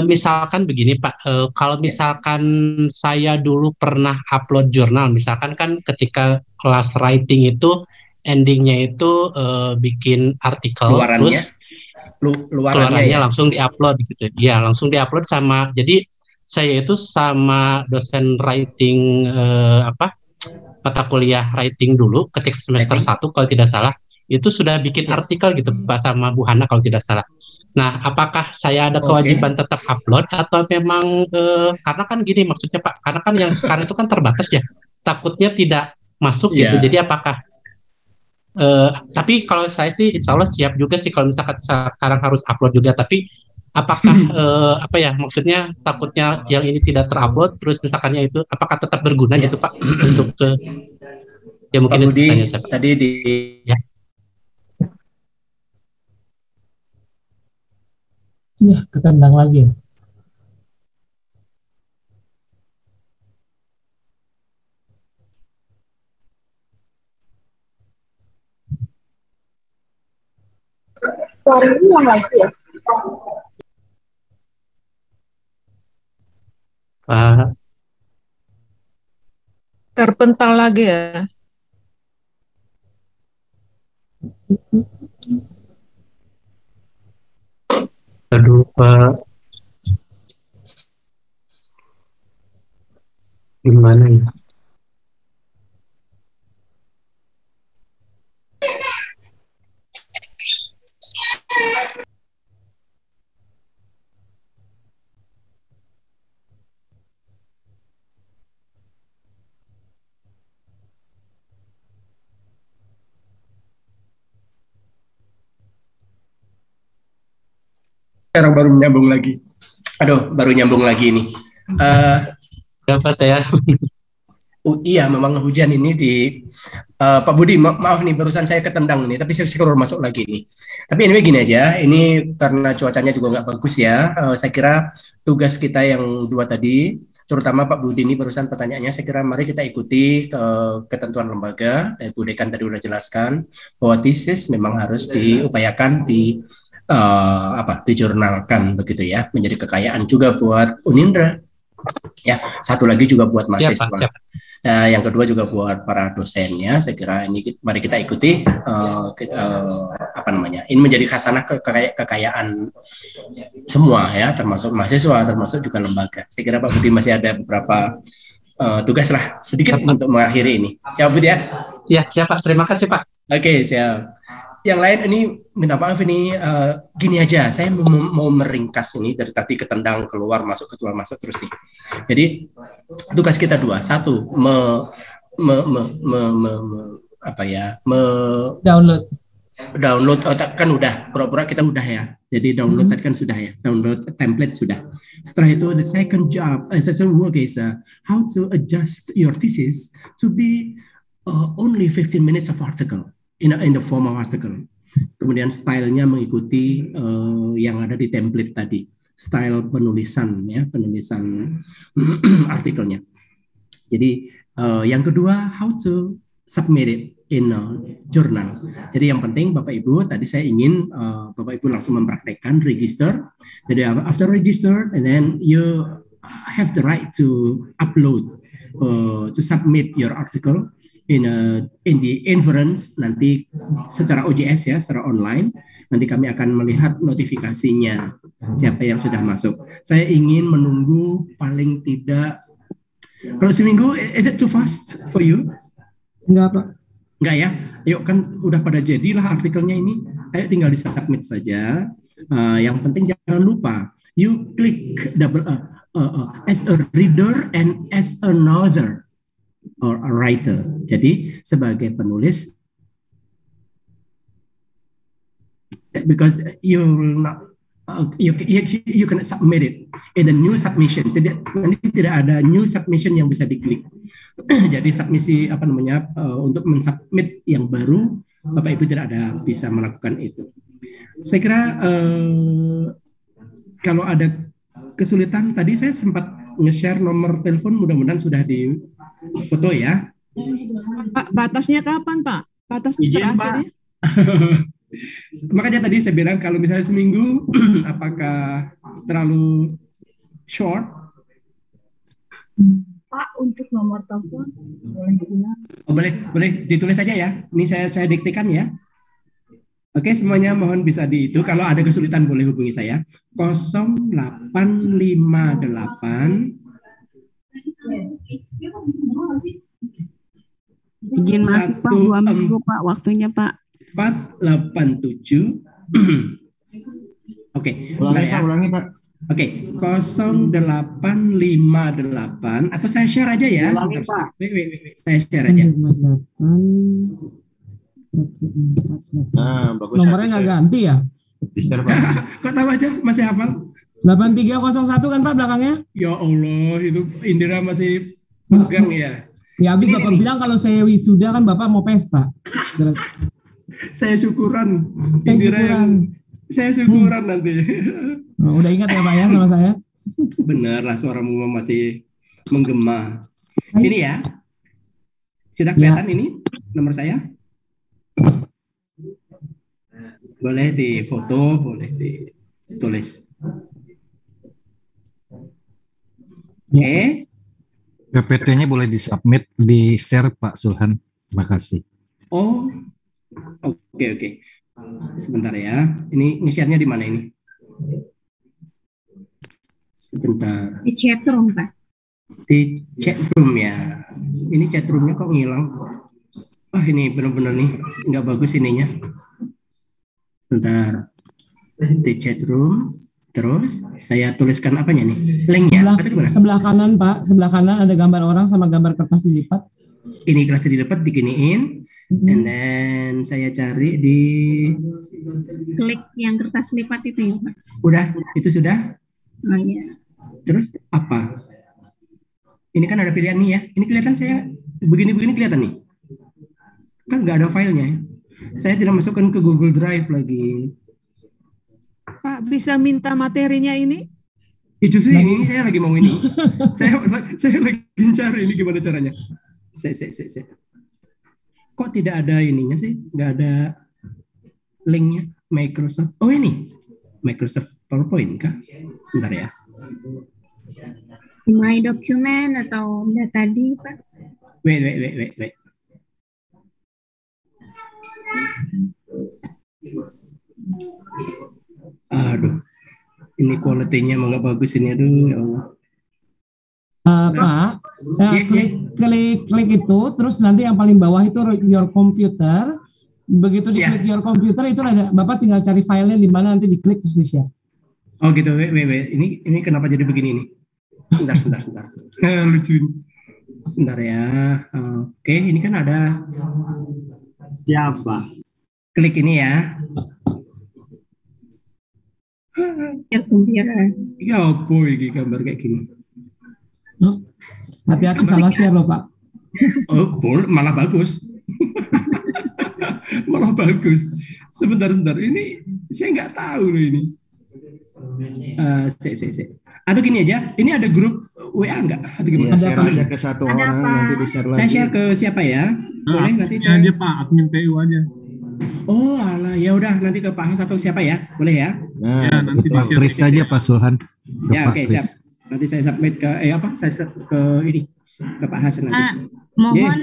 Misalkan begini Pak, kalau misalkan saya dulu pernah upload jurnal, misalkan kan ketika kelas writing itu endingnya itu bikin artikel, terus luarannya langsung diupload gitu. Ya langsung diupload sama. Jadi saya itu sama dosen writing mata kuliah writing dulu ketika semester 1 kalau tidak salah itu sudah bikin artikel gitu Pak sama Bu Hana kalau tidak salah. Nah, apakah saya ada kewajiban tetap upload atau memang karena kan gini maksudnya Pak, karena kan yang sekarang itu kan terbatas ya, takutnya tidak masuk gitu. Jadi apakah tapi kalau saya sih insya Allah siap juga sih kalau misalkan sekarang harus upload juga, tapi apakah maksudnya takutnya yang ini tidak terupload terus misalkannya itu apakah tetap berguna gitu Pak untuk ya mungkin Pak Budi, itu tadi Ya, ketendang lagi. Suara ini yang lagi ya? Terpental lagi ya? Aduh Pak, gimana ya? Sekarang baru nyambung lagi. Aduh, baru nyambung lagi ini. Kenapa saya? Iya, memang hujan ini di Pak Budi. Maaf nih, barusan saya ketendang nih, tapi saya keluar masuk lagi nih. Tapi anyway gini aja, ini karena cuacanya juga nggak bagus ya. Saya kira tugas kita yang dua tadi, terutama Pak Budi ini barusan pertanyaannya, saya kira mari kita ikuti ketentuan lembaga. Bu Dekan tadi udah jelaskan bahwa tesis memang harus diupayakan dijurnalkan begitu ya, menjadi kekayaan juga buat Unindra ya, satu lagi juga buat mahasiswa. Yang kedua juga buat para dosennya, saya kira ini mari kita ikuti ini menjadi khasanah kekayaan semua ya, termasuk mahasiswa, termasuk juga lembaga. Saya kira Pak Budi masih ada beberapa tugas lah sedikit untuk mengakhiri ini. Ya Budi ya. Ya siap Pak, terima kasih Pak. Oke, siap. Yang lain ini minta maaf ini gini aja, saya mau meringkas ini dari tadi ketendang keluar masuk terus nih. Jadi tugas kita dua, satu download kan udah pura-pura kita udah ya. Jadi download tadi kan sudah ya, download template sudah. Setelah itu the second work is how to adjust your thesis to be only 15 minutes of article. In the form of article. Kemudian stylenya mengikuti yang ada di template tadi, style penulisan ya, penulisan artikelnya. Jadi yang kedua, how to submit it in a journal. Jadi yang penting Bapak Ibu, tadi saya ingin Bapak Ibu langsung mempraktekkan register. Jadi after register, and then you have the right to upload, to submit your article in the inference nanti secara OJS ya, secara online. Nanti kami akan melihat notifikasinya siapa yang sudah masuk. Saya ingin menunggu paling tidak kalau seminggu. Is it too fast for you? Enggak Pak. Enggak ya. Yuk kan udah pada jadilah artikelnya ini. Ayo tinggal di submit saja. Yang penting jangan lupa you klik double as a reader and as another or a writer. Jadi sebagai penulis, because you will not you can submit it in the new submission. Nanti tidak ada new submission yang bisa diklik. Jadi submisi untuk mensubmit yang baru, Bapak Ibu tidak ada bisa melakukan itu. Saya kira kalau ada kesulitan, tadi saya sempat nge-share nomor telepon, mudah-mudahan sudah di foto ya. Pak, batasnya kapan Pak? Batas terakhirnya? Makanya tadi saya bilang kalau misalnya seminggu, apakah terlalu short? Pak, untuk nomor telepon boleh digunakan. Oh, boleh ditulis saja ya. Ini saya diktikan ya. Oke, semuanya mohon bisa di itu. Kalau ada kesulitan boleh hubungi saya. 0858 Izin masuk Pak, 2 minggu Pak waktunya Pak. 487. Oke, ulangi Pak. Oke, 0858 atau saya share aja ya. Ulangi Pak. Saya share aja. Nah, bagus. Nomornya nggak ganti ya? Bisa Pak. Kok tahu aja masih hafal? 8301 kan Pak belakangnya? Ya Allah, itu Indira masih pegang ya. Ya habis Bapak bilang kalau saya wisuda kan Bapak mau pesta. Saya syukuran. Indira saya syukuran nanti. Oh, udah ingat ya Pak ya sama saya? Bener lah, suaramu masih menggema. Ini ya. Sudah kelihatan ini nomor saya? Boleh difoto, boleh ditulis. Oke. PPT-nya boleh disubmit, di-share Pak Sulhan. Terima kasih. Oh, oke. Sebentar ya. Ini nge-share-nya di mana ini? Sebentar. Di chat room, Pak. Di chat room ya. Ini chat room-nya kok ngilang? Wah, ini benar-benar nih nggak bagus ininya. Sebentar. Di chat room. Terus saya tuliskan apanya nih? Linknya? Sebelah kanan Pak, sebelah kanan ada gambar orang sama gambar kertas dilipat. Ini kertas dilipat diginiin, and then saya cari di klik yang kertas lipat itu ya Pak. Udah, itu sudah. Oh iya. Terus apa? Ini kan ada pilihan nih ya. Ini kelihatan saya begini-begini kelihatan nih. Kan nggak ada filenya. Saya tidak masukkan ke Google Drive lagi. Pak, bisa minta materinya ini? Ya justru ini saya lagi mau ini. saya lagi cari ini gimana caranya. Saya. Kok tidak ada ininya sih? Nggak ada linknya Microsoft. Oh ini Microsoft PowerPoint kah? Sebentar ya. My document atau data tadi Pak? Wait. Aduh, ini kualitinya emang nggak bagus ini, aduh ya Allah. Pak, klik itu, terus nanti yang paling bawah itu your computer. Begitu diklik your computer itu ada, Bapak tinggal cari filenya di mana, nanti diklik terus di share. Oh gitu, wait. Ini kenapa jadi begini nih? Sebentar. Lucu ini. Bentar ya. Oke, ini kan ada siapa? Klik ini ya. Your computer. Ya apa ini gambar kayak gini? Hati-hati salah share loh Pak. Oh, malah bagus. Malah bagus. Sebentar. Ini saya nggak tahu loh ini. Atau gini aja, ini ada grup WA nggak? Atau gimana? Share aja ke satu orang, nanti di-share lagi. Saya share ke siapa ya? Boleh nanti saya aja Pak, admin PU aja. Oh alah, ya udah nanti ke Pak Has atau siapa ya? Boleh ya? Nah, nanti Kris aja Pak Sulhan. Ya oke, siap. Nanti saya submit ke ke ini ke Pak Has nanti. Mohon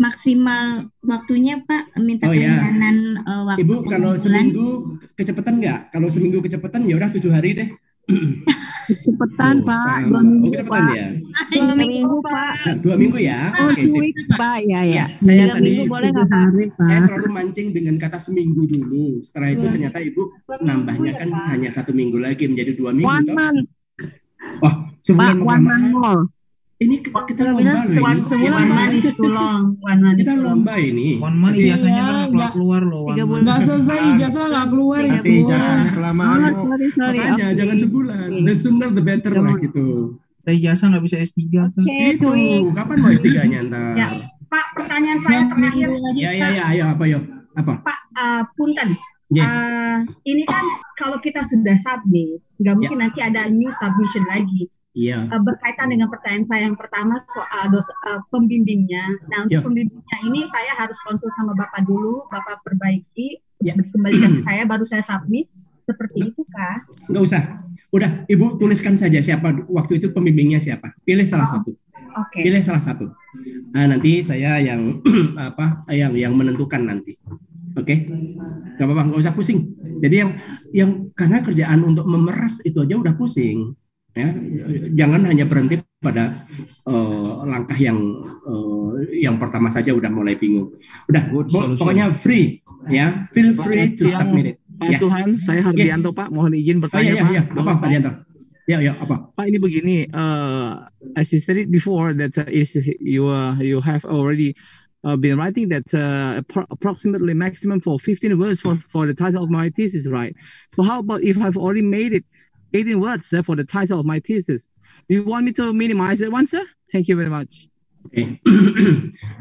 maksimal waktunya Pak, minta keringanan waktu. Ibu kalau seminggu kecepatan nggak? Kalau seminggu kecepatan ya udah 7 hari deh. Kecepatan Pak, 2 minggu kecepatan Pak. ya. 2 minggu Pak. 2 minggu ya. Oke, Pak, ya. Saya tadi boleh nggak Pak? Saya selalu mancing dengan kata seminggu dulu. Setelah itu ternyata Ibu nambahnya kan hanya 1 minggu lagi menjadi 2 minggu. 1 month. Oh, sebulan more. Ini kita lomba loh ini. Kita lomba ini. 1 month biasanya kan keluar loh. Nggak selesai ijazah nggak keluar ya. Ijazahnya kelamaan. Makanya jangan sebulan. The sooner the better lah gitu. Ijazah nggak bisa S3 kan. Itu kapan mau S3-nya ntar? Ya, Pak, pertanyaan saya terakhir. Ya, ayo apa? Pak, punten. Ini kan kalau kita sudah submit, nggak mungkin nanti ada new submission lagi. Iya. Berkaitan dengan pertanyaan saya yang pertama soal pembimbingnya. Nah, untuk pembimbingnya ini saya harus konsul sama Bapak dulu, Bapak perbaiki, kembalikan ke saya, baru saya submit. Seperti itu kah? Nggak usah. Udah, Ibu tuliskan saja siapa waktu itu pembimbingnya siapa. Pilih salah satu. Oke. Pilih salah satu. Nah, nanti saya yang yang menentukan nanti. Oke. Nggak apa-apa, nggak usah pusing. Jadi yang karena kerjaan untuk memeras itu aja udah pusing. Ya, jangan hanya berhenti pada langkah yang pertama saja udah mulai bingung. Udah, pokoknya free, ya, feel free to submit it. Pak Tuhan, saya Hardianto Pak, mohon izin bertanya Pak. Apa Pak Hardianto? Ya, apa? Pak, ini begini, as you said it before that you have already been writing that approximately maximum for 15 words for the title of my thesis, right? So how about if I've already made it 18 words for the title of my thesis? Do you want me to minimize that one, sir? Thank you very much. Okay.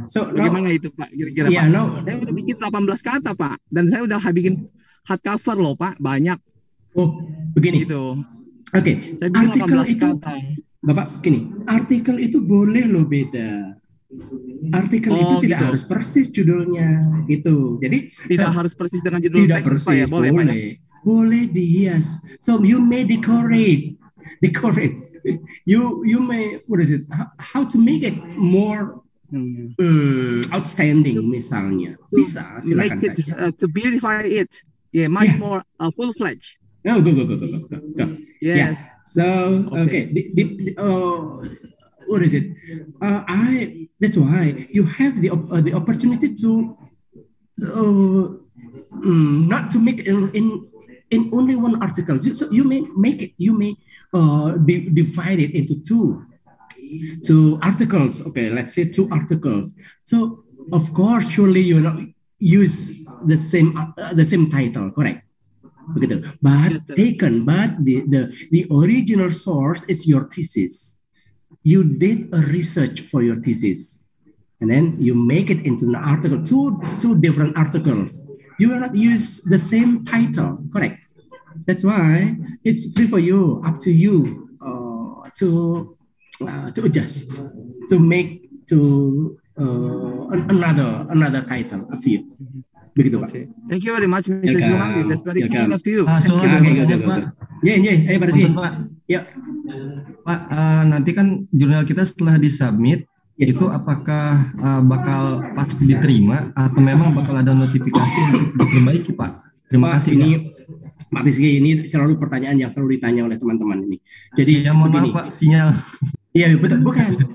So bagaimana itu Pak? Kira-kira Pak? Saya udah bikin 18 kata Pak, dan saya udah bikin hardcover loh Pak, banyak. Oh, begini. Gitu. Oke. Saya bikin Artikel 18 itu, kata. Bapak, gini, artikel itu boleh loh beda. Artikel itu tidak harus persis judulnya, gitu. Jadi tidak harus persis dengan judul tidak teks, persis, Pak, ya? Boleh. Pak, ya? Boleh dihias. So you may decorate. You may, what is it? How to make it more outstanding misalnya. Bisa, silakan make it, saja. To beautify it, much more full-fledged. No, go. Yes. Yeah. So okay. What is it? That's why you have the opportunity to not to make in only one article. So you may make it. You may divide it into two articles. Okay, let's say 2 articles. So of course, surely you not use the same title, correct? Begitu. But the original source is your thesis. You did a research for your thesis, and then you make it into an article, two different articles. You will not use the same title, correct? That's why it's free for you, up to you to adjust, to make another title, up to you. Begitu Pak. Thank you very much, Mr. Johan. That's very kind of you. Pak. Ya. Pak, nanti kan jurnal kita setelah disubmit, Itu apakah bakal pasti diterima atau memang bakal ada notifikasi untuk diperbaiki, Pak? Terima kasih. Ini Pak Rizky, ini selalu pertanyaan yang selalu ditanya oleh teman-teman ini. Jadi ya mohon maaf Pak, sinyal. Iya betul,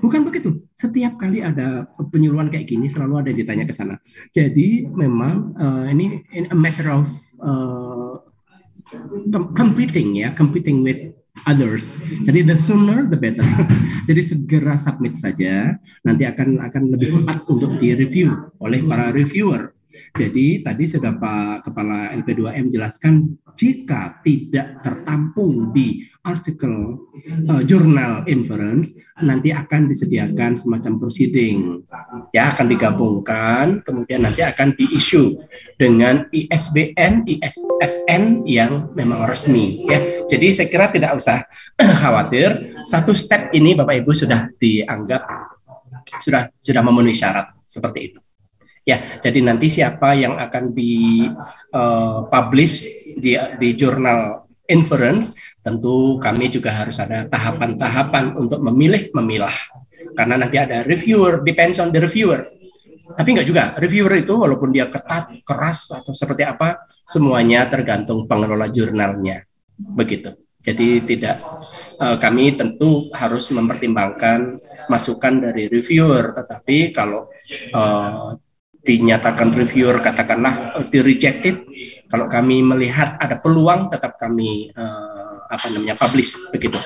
bukan begitu. Setiap kali ada penyuluhan kayak gini selalu ada ditanya ke sana. Jadi memang ini a matter of competing with others. Jadi the sooner the better. Jadi segera submit saja, nanti akan lebih cepat untuk direview oleh para reviewer. Jadi tadi sudah Pak Kepala LP2M jelaskan, jika tidak tertampung di artikel jurnal inference, nanti akan disediakan semacam proceeding, ya akan digabungkan, kemudian nanti akan di-issue dengan ISBN, ISSN yang memang resmi, ya. Jadi saya kira tidak usah khawatir, satu step ini Bapak Ibu sudah dianggap sudah memenuhi syarat seperti itu. Ya, jadi nanti siapa yang akan publish di jurnal inference, tentu kami juga harus ada tahapan-tahapan untuk memilah. Karena nanti ada reviewer, depends on the reviewer. Tapi enggak juga, reviewer itu walaupun dia ketat, keras, atau seperti apa, semuanya tergantung pengelola jurnalnya. Begitu. Jadi kami tentu harus mempertimbangkan masukan dari reviewer, tetapi kalau dinyatakan reviewer katakanlah di-rejected, kalau kami melihat ada peluang tetap kami publish begitu.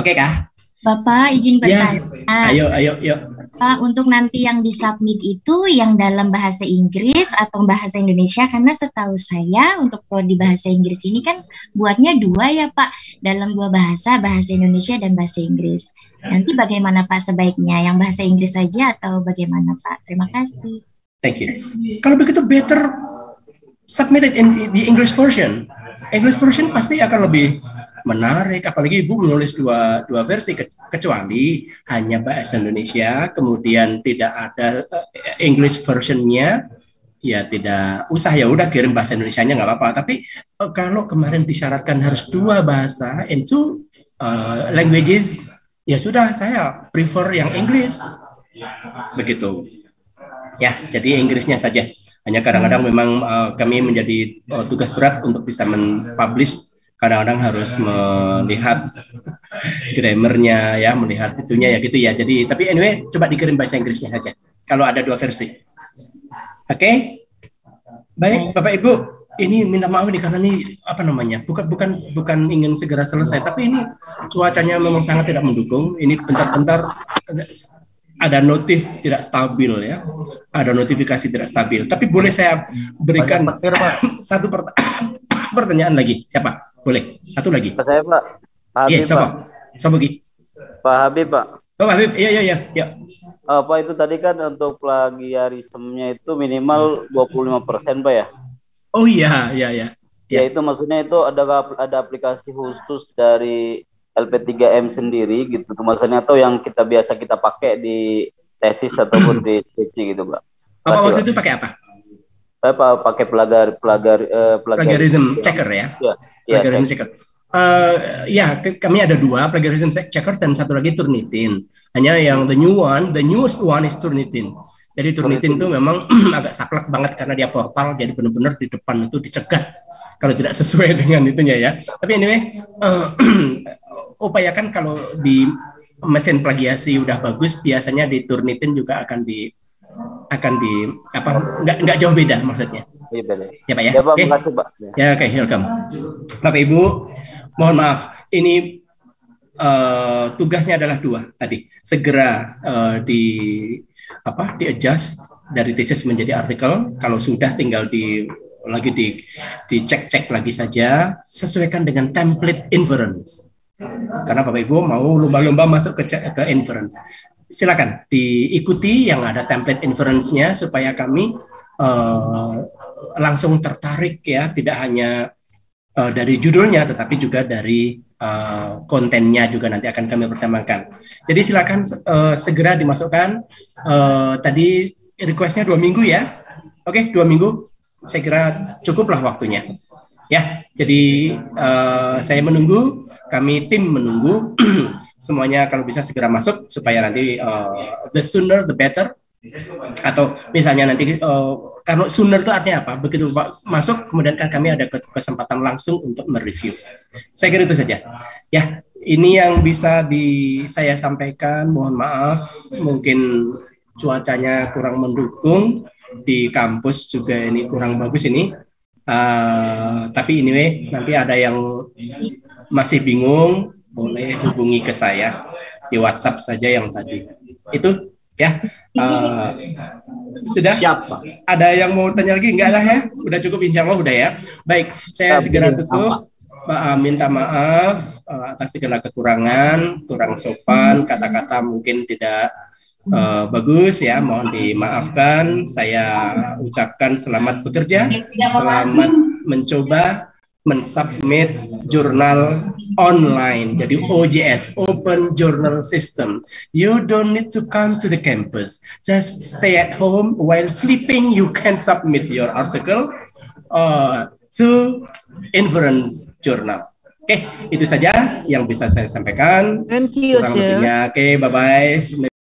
Oke kah? Bapak izin bertanya. Ya. Ayo. Pak, untuk nanti yang disubmit itu yang dalam bahasa Inggris atau bahasa Indonesia? Karena setahu saya untuk prodi bahasa Inggris ini kan buatnya dua ya Pak, dalam dua bahasa Indonesia dan bahasa Inggris. Nanti bagaimana Pak sebaiknya, yang bahasa Inggris saja atau bagaimana Pak? Terima kasih. Thank you. Kalau begitu better submit it in the English version. English version pasti akan lebih menarik, apalagi Ibu menulis dua versi, kecuali hanya bahasa Indonesia, kemudian tidak ada English versionnya, ya tidak usah, ya udah kirim bahasa Indonesianya nggak apa-apa. Tapi kalau kemarin disyaratkan harus dua bahasa and two languages, ya sudah, saya prefer yang English, begitu. Ya, jadi Inggrisnya saja. Hanya kadang-kadang memang kami menjadi tugas berat untuk bisa men-publish. Kadang-kadang harus melihat grammarnya, ya, melihat itunya, ya gitu ya. Jadi, tapi anyway, coba dikirim bahasa Inggrisnya saja. Kalau ada dua versi. Oke? Baik, Bapak Ibu. Ini minta maaf nih karena ini bukan ingin segera selesai, tapi ini cuacanya memang sangat tidak mendukung. Ini bentar-bentar ada notif tidak stabil, ya, ada notifikasi tidak stabil. Tapi boleh saya berikan satu pertanyaan lagi? Siapa? Boleh satu lagi? Saya Pak. Habib, siapa? Siapa lagi? Pak Habib Pak. Oh Habib, iya. Pak, itu tadi kan untuk plagiarismenya itu minimal 25% Pak ya? Oh iya. Ya itu maksudnya itu ada aplikasi khusus dari LP3M sendiri gitu maksudnya, atau yang biasa kita pakai di tesis ataupun di skripsi gitu Pak. Bapak waktu itu pakai apa? Saya pakai plagiarism checker ya. Plagiarism checker. Kami ada dua, plagiarism checker dan satu lagi Turnitin. Hanya yang the newest one is Turnitin. Jadi Turnitin itu memang agak saklek banget karena dia portal, jadi benar-benar di depan itu dicegat kalau tidak sesuai dengan itunya ya. Tapi anyway, upayakan kalau di mesin plagiasi udah bagus, biasanya di Turnitin juga akan nggak jauh beda maksudnya. Ya Pak ya. Pak, makasih Pak. Ya oke, welcome. Bapak Ibu, mohon maaf, ini tugasnya adalah dua tadi. Segera di-adjust dari tesis menjadi artikel. Kalau sudah tinggal dicek lagi saja, sesuaikan dengan template inference. Karena Bapak Ibu mau lomba-lomba masuk ke inference. Silakan diikuti yang ada template inference-nya supaya kami langsung tertarik, ya, tidak hanya dari judulnya tetapi juga dari kontennya juga nanti akan kami pertimbangkan. Jadi silakan segera dimasukkan. Tadi request-nya 2 minggu ya. Oke, 2 minggu. Saya kira cukuplah waktunya. Ya, jadi saya menunggu, kami tim menunggu semuanya kalau bisa segera masuk supaya nanti the sooner the better. Atau misalnya nanti kalau sooner itu artinya apa? Begitu masuk kemudian kan kami ada kesempatan langsung untuk mereview. Saya kira itu saja. Ya, ini yang bisa saya sampaikan. Mohon maaf, mungkin cuacanya kurang mendukung di kampus juga ini kurang bagus ini. Tapi anyway, nanti ada yang masih bingung boleh hubungi ke saya di WhatsApp saja yang tadi. Itu ya. Sudah? Siapa? Ada yang mau tanya lagi? Enggak lah ya? Udah cukup, insya Allah udah ya. Baik, saya segera tutup. Minta maaf atas segala kekurangan, kurang sopan, kata-kata mungkin tidak bagus ya, mohon dimaafkan. Saya ucapkan selamat bekerja, selamat mencoba mensubmit jurnal online. Jadi OJS, Open Journal System. You don't need to come to the campus. Just stay at home while sleeping. You can submit your article to Inference Journal. Oke, itu saja yang bisa saya sampaikan. Thank you, Kurang lebihnya. Oke, bye-bye.